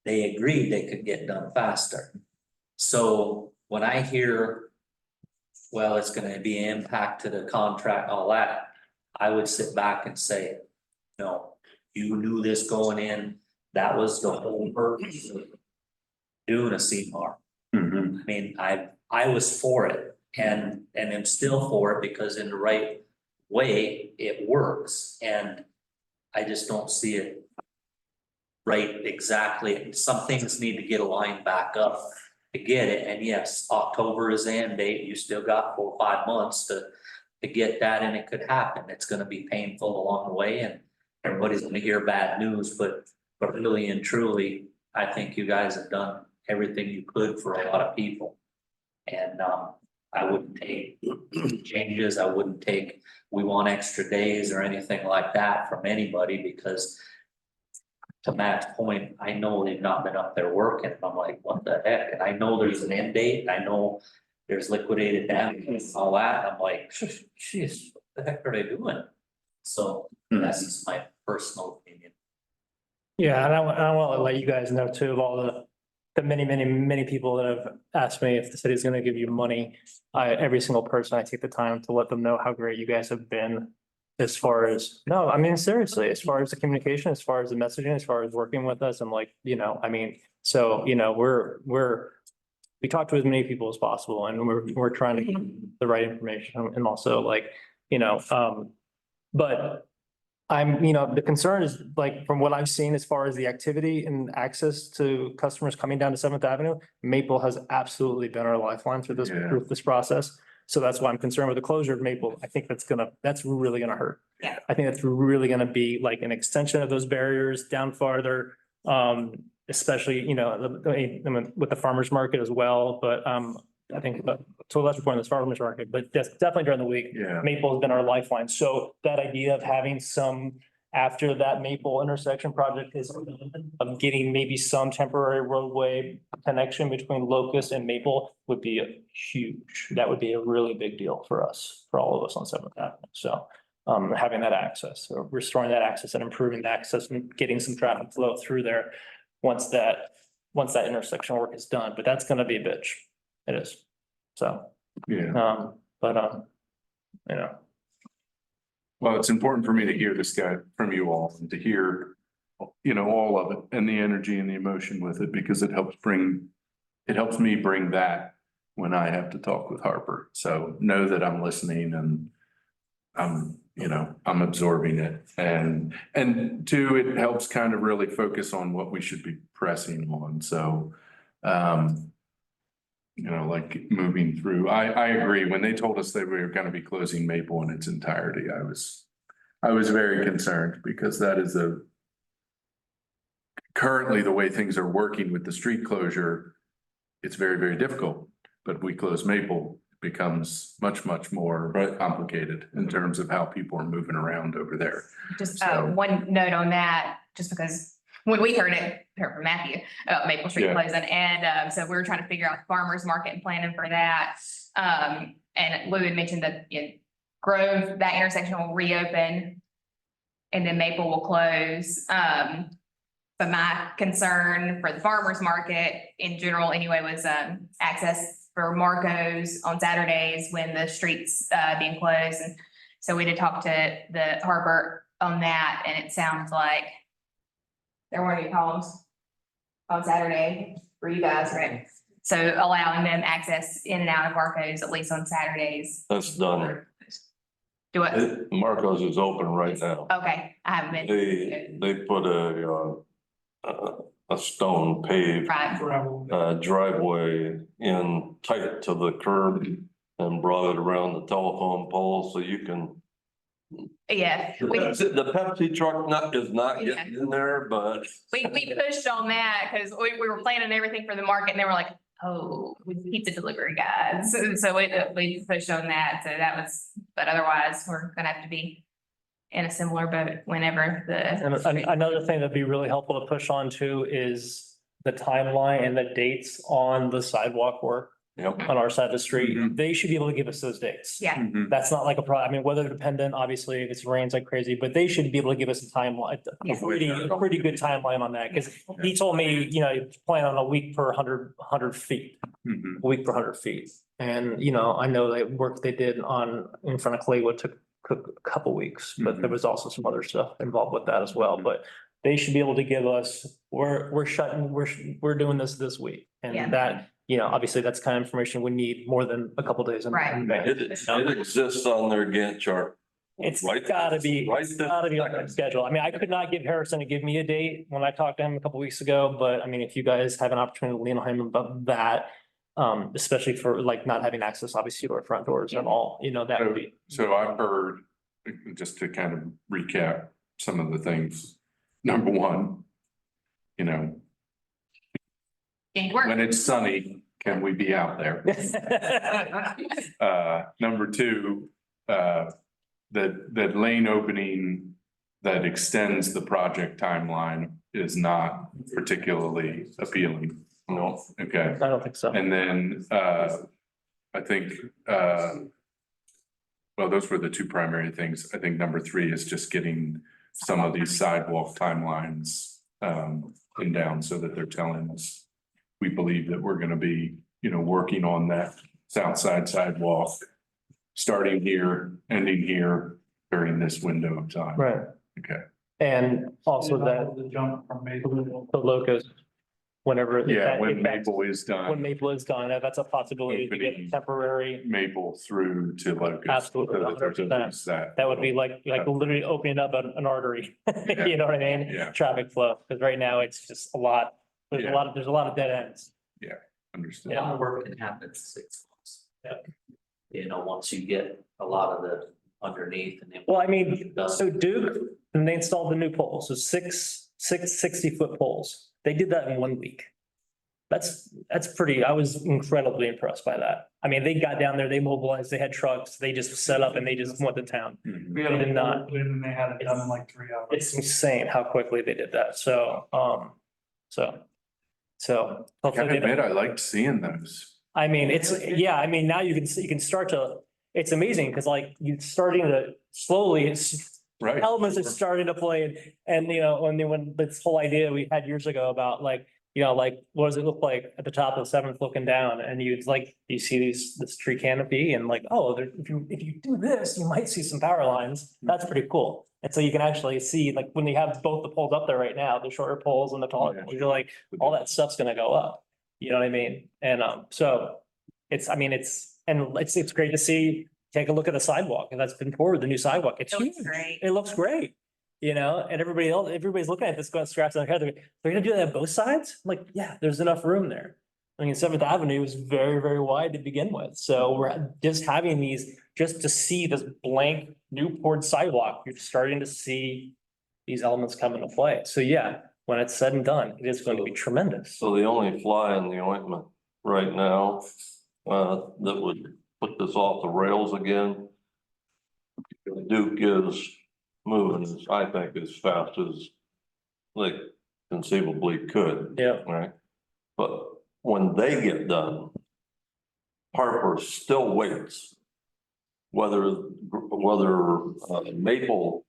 they agreed they could get done faster. So when I hear, well, it's gonna be an impact to the contract, all that, I would sit back and say, no, you knew this going in, that was the whole purpose of doing a CMAR. I mean, I was for it and am still for it because in the right way, it works. And I just don't see it right exactly. Some things need to get aligned back up to get it. And yes, October is the end date. You still got 4 or 5 months to get that, and it could happen. It's gonna be painful along the way and everybody's gonna hear bad news, but really and truly, I think you guys have done everything you could for a lot of people. And I wouldn't take changes, I wouldn't take, we want extra days or anything like that from anybody, because to Matt's point, I know they've not been up there working. I'm like, what the heck? And I know there's an end date. I know there's liquidated damages and all that. I'm like, geez, what the heck are they doing? So that's just my personal opinion. Yeah, and I want to let you guys know too of all the many people that have asked me if the city's gonna give you money. Every single person, I take the time to let them know how great you guys have been. As far as, no, I mean, seriously, as far as the communication, as far as the messaging, as far as working with us and like, you know, I mean, so, you know, we talk to as many people as possible and we're trying to get the right information and also like, you know, but I'm, you know, the concern is like, from what I've seen as far as the activity and access to customers coming down to 7th Avenue, Maple has absolutely been our lifeline through this process. So that's why I'm concerned with the closure of Maple. I think that's really gonna hurt. Yeah. I think that's really gonna be like an extension of those barriers down farther. Especially, you know, with the farmer's market as well, but I think to a lesser point, this farmer's market, but definitely during the week. Yeah. Maple has been our lifeline. So that idea of having some, after that Maple intersection project is of getting maybe some temporary roadway connection between Locust and Maple would be that would be a really big deal for us, for all of us on 7th Avenue. So having that access or restoring that access and improving the access and getting some traffic flow through there once that intersection work is done, but that's gonna be a bitch. It is. So, Yeah. you know. Well, it's important for me to hear this guy from you all and to hear, you know, all of it and the energy and the emotion with it, because it helps me bring that when I have to talk with Harper. So know that I'm listening and I'm absorbing it. And two, it helps kind of really focus on what we should be pressing on. So, like moving through, I agree. When they told us that we were going to be closing Maple in its entirety, I was very concerned, because that is currently the way things are working with the street closure. It's very, very difficult, but we close Maple, it becomes much, much more complicated in terms of how people are moving around over there. Just So- one note on that, just because when we heard from Matthew about Maple Street Yeah. closing, and so we were trying to figure out the farmer's market and planning for that. And Lou had mentioned that Grove, that intersection will reopen and then Maple will close. But my concern for the farmer's market in general anyway was access for Marco's on Saturdays when the streets being closed. And so we did talk to the harbor on that, and it sounds like there weren't any problems on Saturday for you guys, right? So allowing them access in and out of Marco's at least on Saturdays. That's done. Do it. Marcos is open right now. Okay, I haven't been. They put a stone paved Right. driveway in tight to the curb and brought it around the telephone pole so you can. Yeah. The Pepsi truck is not getting in there, but. We pushed on that because we were planning everything for the market and they were like, oh, we pizza delivery guys. So we pushed on that. So that was, but otherwise we're gonna have to be in a similar boat whenever And the. another thing that'd be really helpful to push on too is the timeline and the dates on the sidewalk work Yep. on our side of the street. Mhm. They should be able to give us those dates. Yeah, Mhm. That's not like a problem. I mean, weather dependent, obviously, if it rains like crazy, but they should be able to give us a timeline, Yeah. a pretty good timeline on that. Cause he told me, you know, plan on a week per 100 feet, Mhm. a week per 100 feet. And, you know, I know that work they did in front of Claywood took a couple weeks, but there was also some other stuff involved with that as well. Mhm. But they should be able to give us, we're doing this week. Yeah. And that, you know, obviously that's kind of information we need more than a couple days. in Right. advance. It exists on their Gantt chart. It's Right- gotta be, right it's this gotta be on the second. schedule. I mean, I could not get Harrison to give me a date when I talked to him a couple weeks ago, but I mean, if you guys have an opportunity to lean on him about that. Especially for like not having access, obviously, to our front doors and all, you know, that would be. So I've heard, just to kind of recap some of the things. Number one, you know, Can't work. when it's sunny, can we be out there? Number two, that lane opening that extends the project timeline is not particularly appealing. No, Okay, I don't think so. and then, I think, well, those were the two primary things. I think number three is just getting some of these sidewalk timelines, pinned down so that they're telling us. We believe that we're gonna be, you know, working on that south side sidewalk. Starting here, ending here during this window of time. Right. Okay. And also that The jump from Maple. the locos, whenever. if Yeah, that- when if that's- Maple is When done, Maple is done, that's a possibility to get Opening. temporary. Maple through to Locust. Absolutely, so that there's at 100%. least that. That would be like literally opening up an artery, Yeah. you know what I mean? Yeah. Traffic flow, because right now it's just a lot, there's a Yeah. lot, there's a lot of dead ends. Understood. Yeah. Work can happen in 6 months. Yeah. You know, once you get a lot of the underneath and then. Well, I mean, so Duke, and they installed the new poles, so six 60-foot poles. They did that in 1 week. That's pretty, I was incredibly impressed by that. I mean, they got down there, they mobilized, they had trucks, they just set up and they just went to town. Mhm. We had They did a not. and they had it done in like 3 hours. It's insane how quickly they did that, so. I Hopefully gotta they admit, I liked seeing those. I mean, it's, yeah, I mean, now you can see, you can start to, it's amazing, because like you're starting to slowly, it's Right. elements are starting to play and, you know, when this whole idea we had years ago about like, you know, like, what does it look like at the top of the seventh looking down? And you like, you see this tree canopy and like, oh, there, if you do this, you might see some power lines. That's pretty cool. And so you can actually see, like, when you have both the poles up there right now, the shorter poles and the taller Yeah. poles, you're like, all that stuff's gonna go up. You know what I mean? And, so it's, I mean, it's great to see, take a look at the sidewalk, and that's been poured, the new sidewalk. It's It looks huge. great. It looks great. You know, and everybody's looking at this, going scratching their head. They're gonna do that on both sides? I'm like, yeah, there's enough room there. I mean, Seventh Avenue was very, very wide to begin with. So we're just having these, just to see this blank new poured sidewalk, you're starting to see these elements come into play. So yeah, when it's said and done, it is going to be tremendous. so the only fly in the ointment right now, that would put this off the rails again. Duke is moving, I think, as fast as they conceivably could. Yeah. Right? But when they get done, Harper still waits. Whether Maple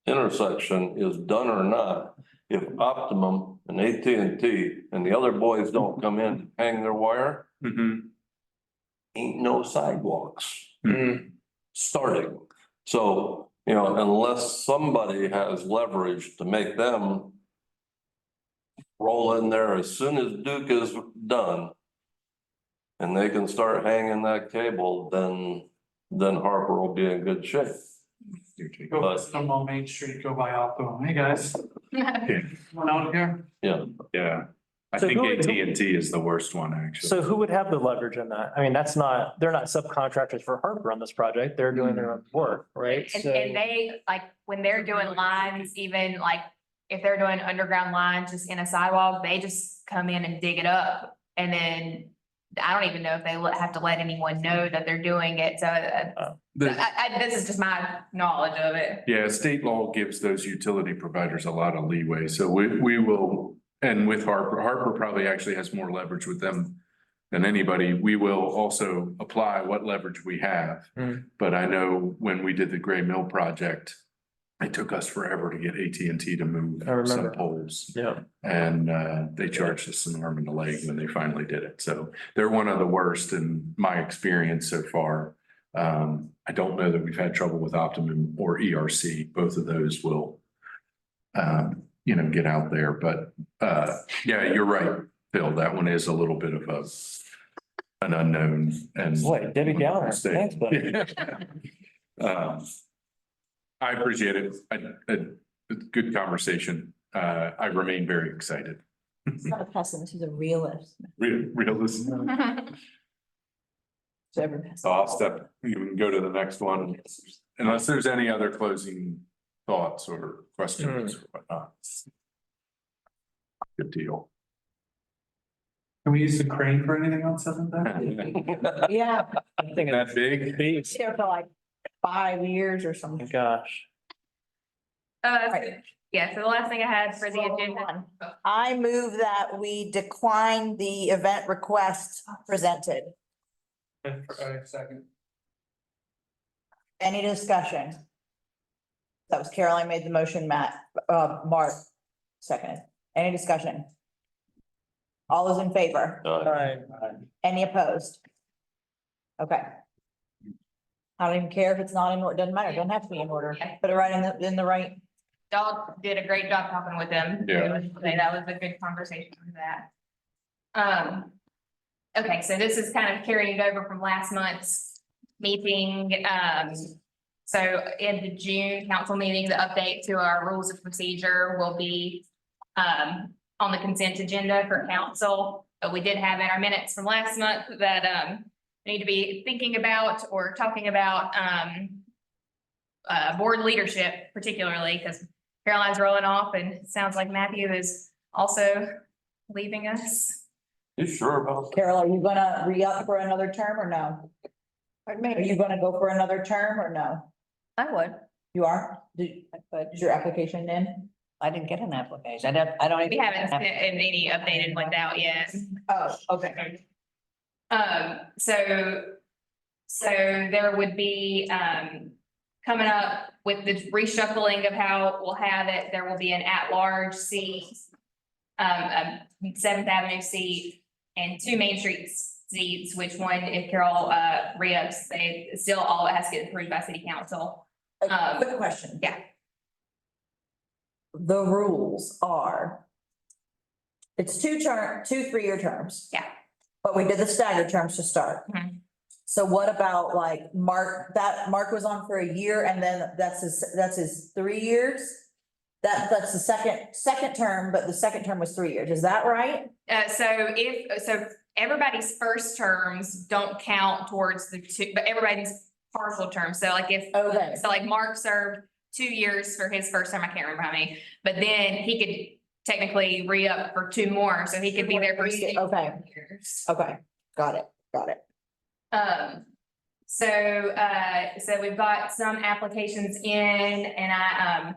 intersection is done or not, if Optimum and AT&T and the other boys don't come in and hang their wire, Mhm. ain't no sidewalks starting. So, you know, unless somebody has leverage to make them roll in there as soon as Duke is done and they can start hanging that cable, then Harper will be in good shape. Go But- some on Main Street, go by Oppo. Hey, guys, one out here. Yeah, I So think who would- AT&T is the worst one, actually. So who would have the leverage in that? I mean, they're not subcontractors for Harper on this project. They're doing their own work, right? And, So- and they, like, when they're doing lines, even like, if they're doing underground lines just in a sidewalk, they just come in and dig it up. And then I don't even know if they have to let anyone know that they're doing it. So this is just my knowledge of it. Yeah, state law gives those utility providers a lot of leeway, so we will, and with Harper probably actually has more leverage with them than anybody. We will also apply what leverage we have. But I know when we did the Gray Mill project, it took us forever to get AT&T to move I remember. some poles. Yeah. And they charged us an arm and a leg when they finally did it. So they're one of the worst in my experience so far. I don't know that we've had trouble with Optimum or ERC. Both of those will, get out there. But yeah, you're right, Phil. That one is a little bit of an unknown and. Boy, Debbie Downer, thanks, buddy. I appreciate it. A good conversation. I remain very excited. He's not a pessimist, he's a realist. Realist. So every pessimist. So you can go to the next one, unless there's any other closing thoughts or questions or whatnot. Good deal. Can we use the crane for anything on Seventh Ave? Yeah, I'm thinking That big? beats. here for like 5 years or something. Gosh. Yeah, so the last thing I had for the agenda. I move that we decline the event request presented. Second. Any discussion? That was Caroline made the motion, Mark seconded. Any discussion? All those in favor? Any opposed? Okay. I don't even care if it's not in order, it doesn't matter, it doesn't have to be in order, put it right in the right. Y'all did a great job talking with them. Yeah. That was a good conversation with that. Okay, so this is kind of carrying over from last month's meeting. So in the June council meeting, the update to our rules of procedure will be on the consent agenda for council. But we did have in our minutes from last month that we need to be thinking about or talking about board leadership particularly, because Caroline's rolling off and it sounds like Matthew is also leaving us. You sure about that? Carol, are you gonna re-up for another term or no? Are you gonna go for another term or no? I would, You are? but Is your application in? I didn't get an application. I don't. We haven't sent any updated ones out yet. Oh, okay. So there would be, coming up with the reshuffling of how we'll have it, there will be an at-large seat, a Seventh Avenue seat, and 2 Main Street seats, which one, if Carol, re-ups, they still, all it has to get approved by city council. Quick question. Yeah. The rules are. It's 2 3-year terms. Yeah. But we did the staggered terms to start. Mhm. So what about like Mark, Mark was on for a year and then that's his 3 years? That's the second term, but the second term was 3 years. Is that right? So everybody's first terms don't count towards the 2, but everybody's partial terms. So like Okay. so like Mark served 2 years for his first term, I can't remember how many, but then he could technically re-up for 2 more, so he could be there for 6 Okay. years. Okay, got it. So we've got some applications in and I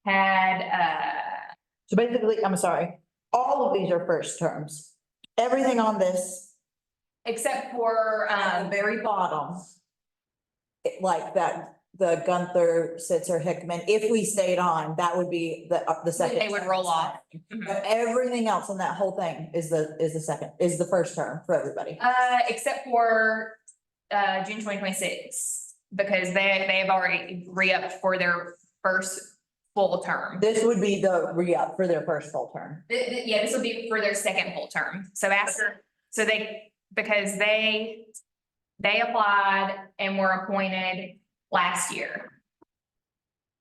had So basically, I'm sorry, all of these are first terms. Everything on this, except for at the very bottom. Like that, the Gunther, Sitzer, Hickman, if we stayed on, that would be the second. they would roll off. But everything else in that whole thing is the first term for everybody. Except for June 2026, because they have already re-upped for their first full term. This would be the re-up for their first full term. Yeah, this will be for their second full term. So after, so because they applied and were appointed last year.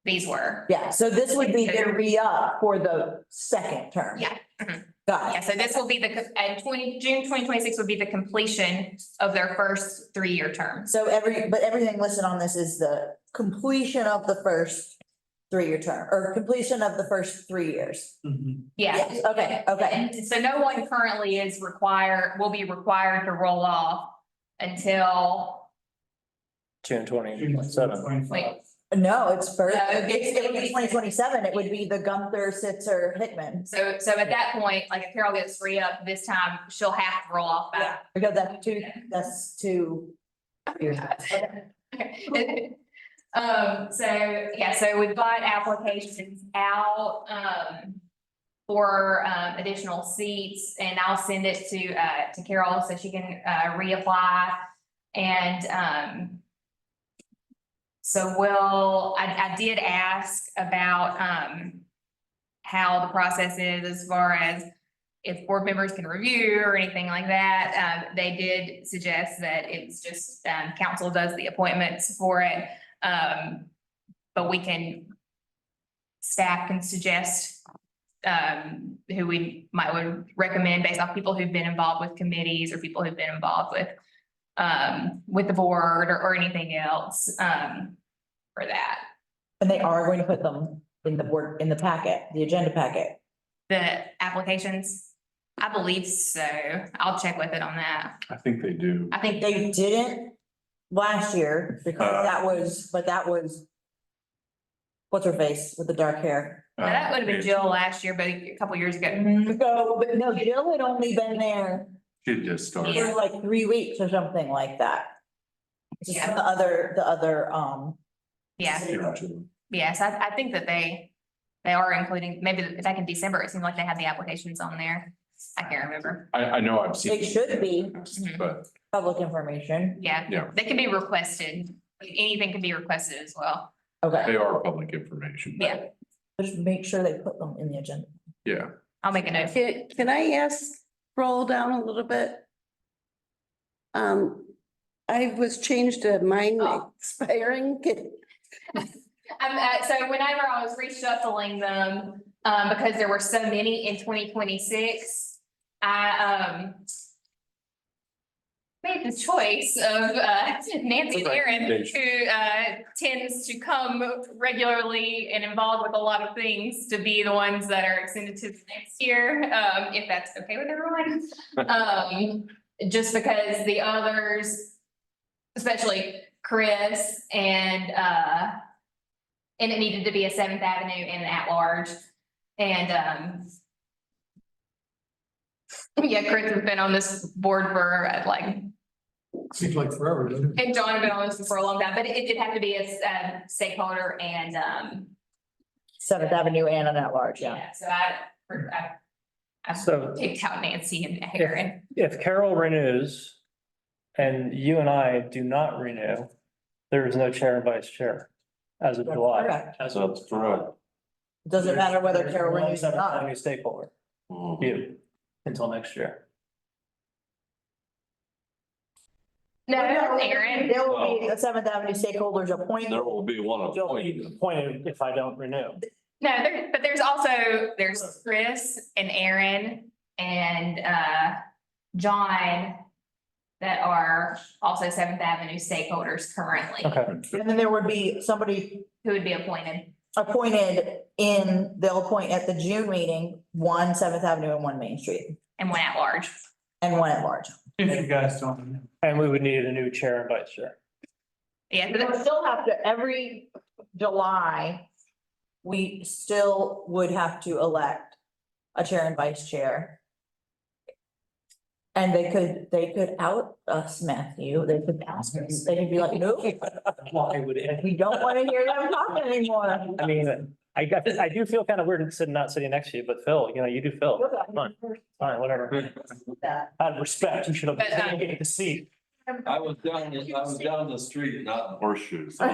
These were. Yeah, so this would be their re-up for the second term. Yeah. Mhm. Got Yeah, it. so this will be June 2026 would be the completion of their first 3-year term. So everything listed on this is the completion of the first 3-year term, or completion of the first 3 years. Yeah. Yes, okay, okay. And so no one currently will be required to roll off until, June 27. wait, No, it's first, No, it would be 2027, it would be the Gunther, Sitzer, Hickman. so at that point, like if Carol gets re-up this time, she'll have to roll off back. Because that's two years. So we've got applications out, for, additional seats, and I'll send it to Carol so she can, reapply. And, so I did ask about, how the process is as far as if board members can review or anything like that. They did suggest that it's just, council does the appointments for it. But staff can suggest, who we would recommend based off people who've been involved with committees or people who've been involved with the board or anything else, for that. And they are going to put them in the packet, the agenda packet. The applications, I believe so. I'll check with it on that. I think they do. I think They didn't last year because that was what's her face with the dark hair? that would have been Jill last year, but a couple years ago. But no, Jill had only been there She just started. for like 3 weeks or something like that. Just Yeah. the other, Yeah, yes, I think that they are including, maybe back in December, it seemed like they had the applications on there. I can't remember. I know I've they should be but public information. Yeah. Yeah. They can be requested. Anything can be requested as well. Okay, are public information. Yeah, just make sure they put them in the agenda. Yeah. I'll make a note. Can I scroll down a little bit? I was changed to mine expiring. So whenever I was reshuffling them, because there were so many in 2026, I made the choice of Nancy Aaron, who tends to come regularly and involved with a lot of things, to be the ones that are extended to the next year, if that's okay with everyone. Just because the others, especially Chris and it needed to be a 7th Avenue and an at-large. And yeah, Chris has been on this board for like, Seems like forever, doesn't it? and John had been on this for a long time, but it did have to be a stakeholder and 7th Avenue and an at-large, yeah. So I So- picked out Nancy and Aaron. If Carol renews and you and I do not renew, there is no chair and vice chair as of July. Correct. As of That's correct. Doesn't matter whether There's Carol one renews or separate not. Avenue stakeholder, Mhm. you, until next year. No, Aaron. There will be the 7th Avenue stakeholders appointed. There will be one You'll be appointed. appointed if I don't renew. No, but there's Chris and Aaron and John that are also 7th Avenue stakeholders currently, Okay, And then there would be somebody who would be appointed. they'll appoint at the June meeting, 1 7th Avenue and 1 Main Street, And one at large. and 1 at large. If you guys don't. and we would need a new chair and vice chair. Yeah, We would still have to, every July, we still would have to elect a chair and vice chair. And they could out us, Matthew, they could ask us, they could be like, no, Why would it? we don't want to hear them talking anymore. I mean, I do feel kind of weird not sitting next to you, but Phil, you do Phil. Fine, whatever. Out of respect, you should have taken the seat. I was down the street, not in horseshoes. So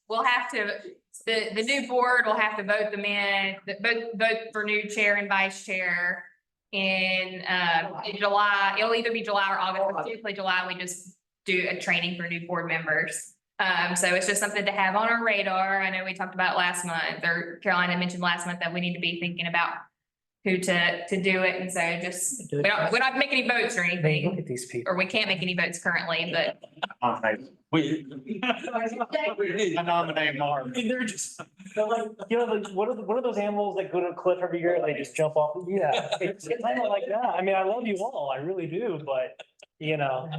we'll have to, the new board will have to vote them in, vote for new chair and vice chair in July. It'll either be July or August, but typically July, we just do a training for new board members. So it's just something to have on our radar. I know we talked about last month, or Caroline had mentioned last month that we need to be thinking about who to do it, and so just, we're not making any votes or Look anything, at these people. or we can't make any votes currently, but We. I nominate Mark. They're just, they're like, you know, like, what are those animals that go to a cliff every year and they just jump off? Yeah, it's kind of like that. I mean, I love you all, I really do, but, you know,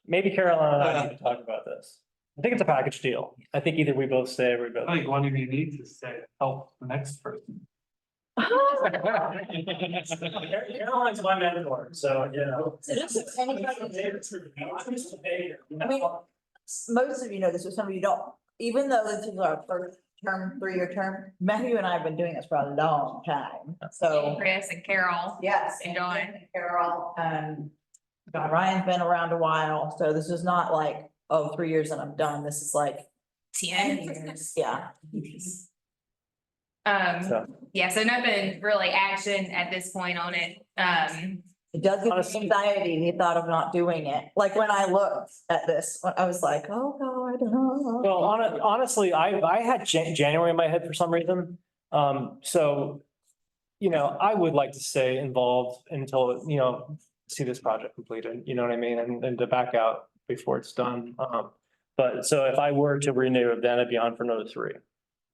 maybe Caroline and I need to talk about this. I think it's a package deal. I think either we both stay or we both. I think one of you needs to say, help the next person. Caroline's my mentor, so, you know. I mean, most of you know this, but some of you don't. Even though this is our first term, 3-year term, Matthew and I have been doing this for a long time, so. Chris and Carol. Yes. And Dawn. Carol, John Ryan's been around a while, so this is not like, oh, 3 years and I'm done. This is like 10 years, yeah. So. Yeah, so nothing really action at this point on it. It does give us anxiety, the thought of not doing it. Like when I looked at this, I was like, oh, God. Well, honestly, I had January in my head for some reason. So, you know, I would like to stay involved until, you know, see this project completed, you know what I mean? And to back out before it's done. But so if I were to renew, then I'd be on for another 3.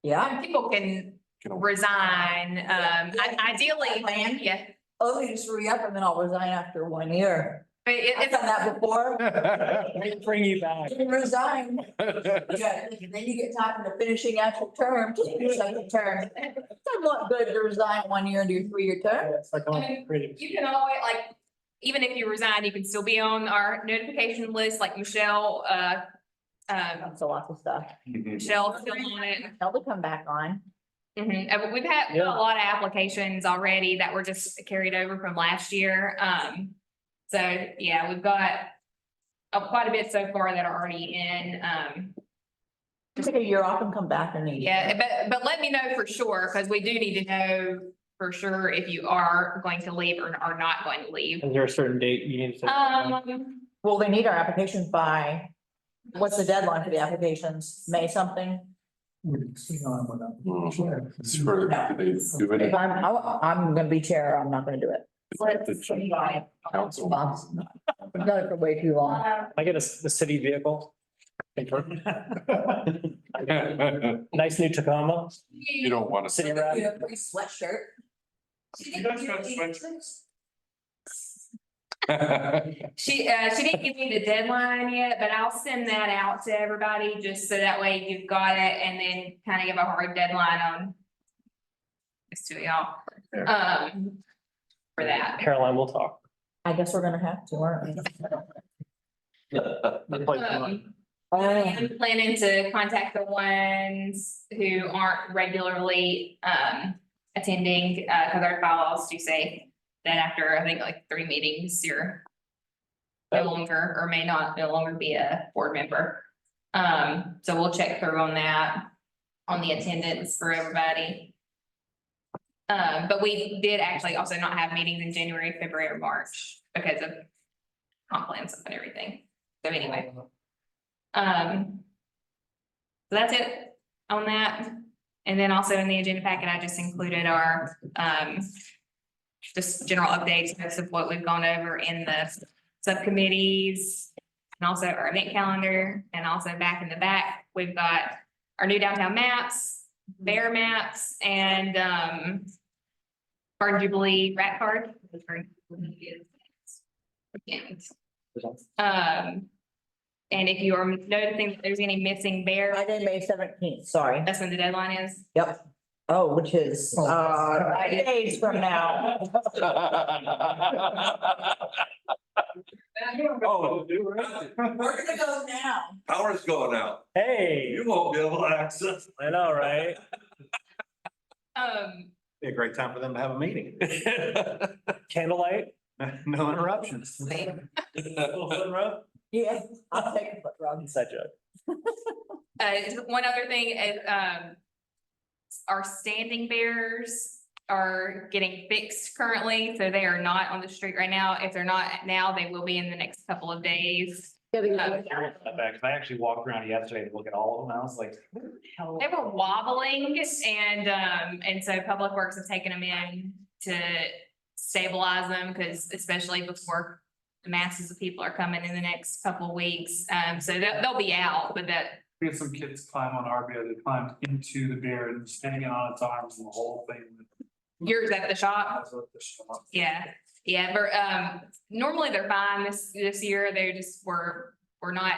Yeah. People can resign, ideally, yeah. Oh, they just re-up and then I'll resign after 1 year. But I've done that before. Bring you back. You can resign. Yeah, then you get talking to finishing out your term, your second term. It's not good to resign 1 year into your 3-year term. It's like, You can always, like, even if you resign, you can still be on our notification list, like Michelle, That's a lot of stuff. Michelle's still on it. Tell to come back on. But we've had a lot of applications already that were just carried over from last year. So yeah, we've got quite a bit so far that are already in. Just take a year off and come back and need. Yeah, but let me know for sure, because we do need to know for sure if you are going to leave or are not going to leave. Is there a certain date you need to? Well, they need our applications by, what's the deadline for the applications? May something? If I'm gonna be chair, I'm not gonna do it. Council. I've done it for way too long. I get the city vehicle. Nice new Tacoma, You don't want to. city wrap. Pretty sweatshirt. She didn't give me the deadline yet, but I'll send that out to everybody just so that way you've got it, and then kind of give a hard deadline on this to y'all. For that. Caroline, we'll talk. I guess we're gonna have to, aren't we? I'm planning to contact the ones who aren't regularly attending, because our bylaws do say that after, I think, like 3 meetings, you're no longer, or may not no longer be a board member. So we'll check through on that, on the attendance for everybody. But we did actually also not have meetings in January, February, or March because of comp plan stuff and everything. So anyway. So that's it on that. And then also in the agenda packet, I just included our, just general updates, most of what we've gone over in the subcommittees. And also our event calendar, and also back in the back, we've got our new downtown maps, bear maps, and Garden Jubilee rat card. And if you are noticing that there's any missing bear, Friday, May 17th, sorry. that's when the deadline is. Yep. Oh, which is 9 days from now. Oh, We're gonna go now. power's going out. Hey, You won't be able to access. I know, right? Be a great time for them to have a meeting. Candlelight? No, No interruptions. Yeah, I'll take it, Rob. Inside joke. One other thing is, our standing bears are getting fixed currently, so they are not on the street right now. If they're not now, they will be in the next couple of days. Getting Um, I actually walked around yesterday to look at all of them, and I was like, what the hell? They were wobbling and so Public Works have taken them in to stabilize them, because especially before the masses of people are coming in the next couple of weeks. So they'll be out, but that, We had some kids climb on RBO, they climbed into the bear and was hanging on its arms and the whole thing. yours at the shop. That's what the shop. Yeah, but normally they're fine this year. They just were not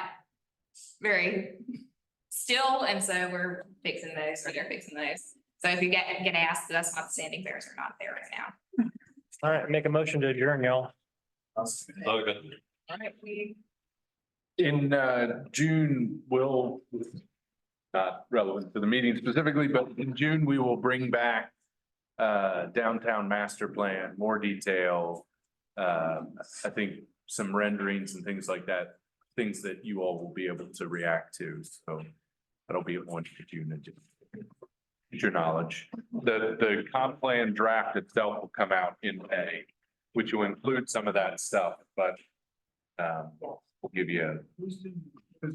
very still, and so we're fixing those, or they're fixing those. So if you get asked, that's why the standing bears are not there right now. All right, make a motion to adjourn, y'all. Okay. All right, we. In June, we'll, not relevant to the meeting specifically, but in June, we will bring back downtown master plan, more detail. I think some renderings and things like that, things that you all will be able to react to. So that'll be on June. Get your knowledge. The comp plan draft itself will come out in May, which will include some of that stuff, but we'll give you a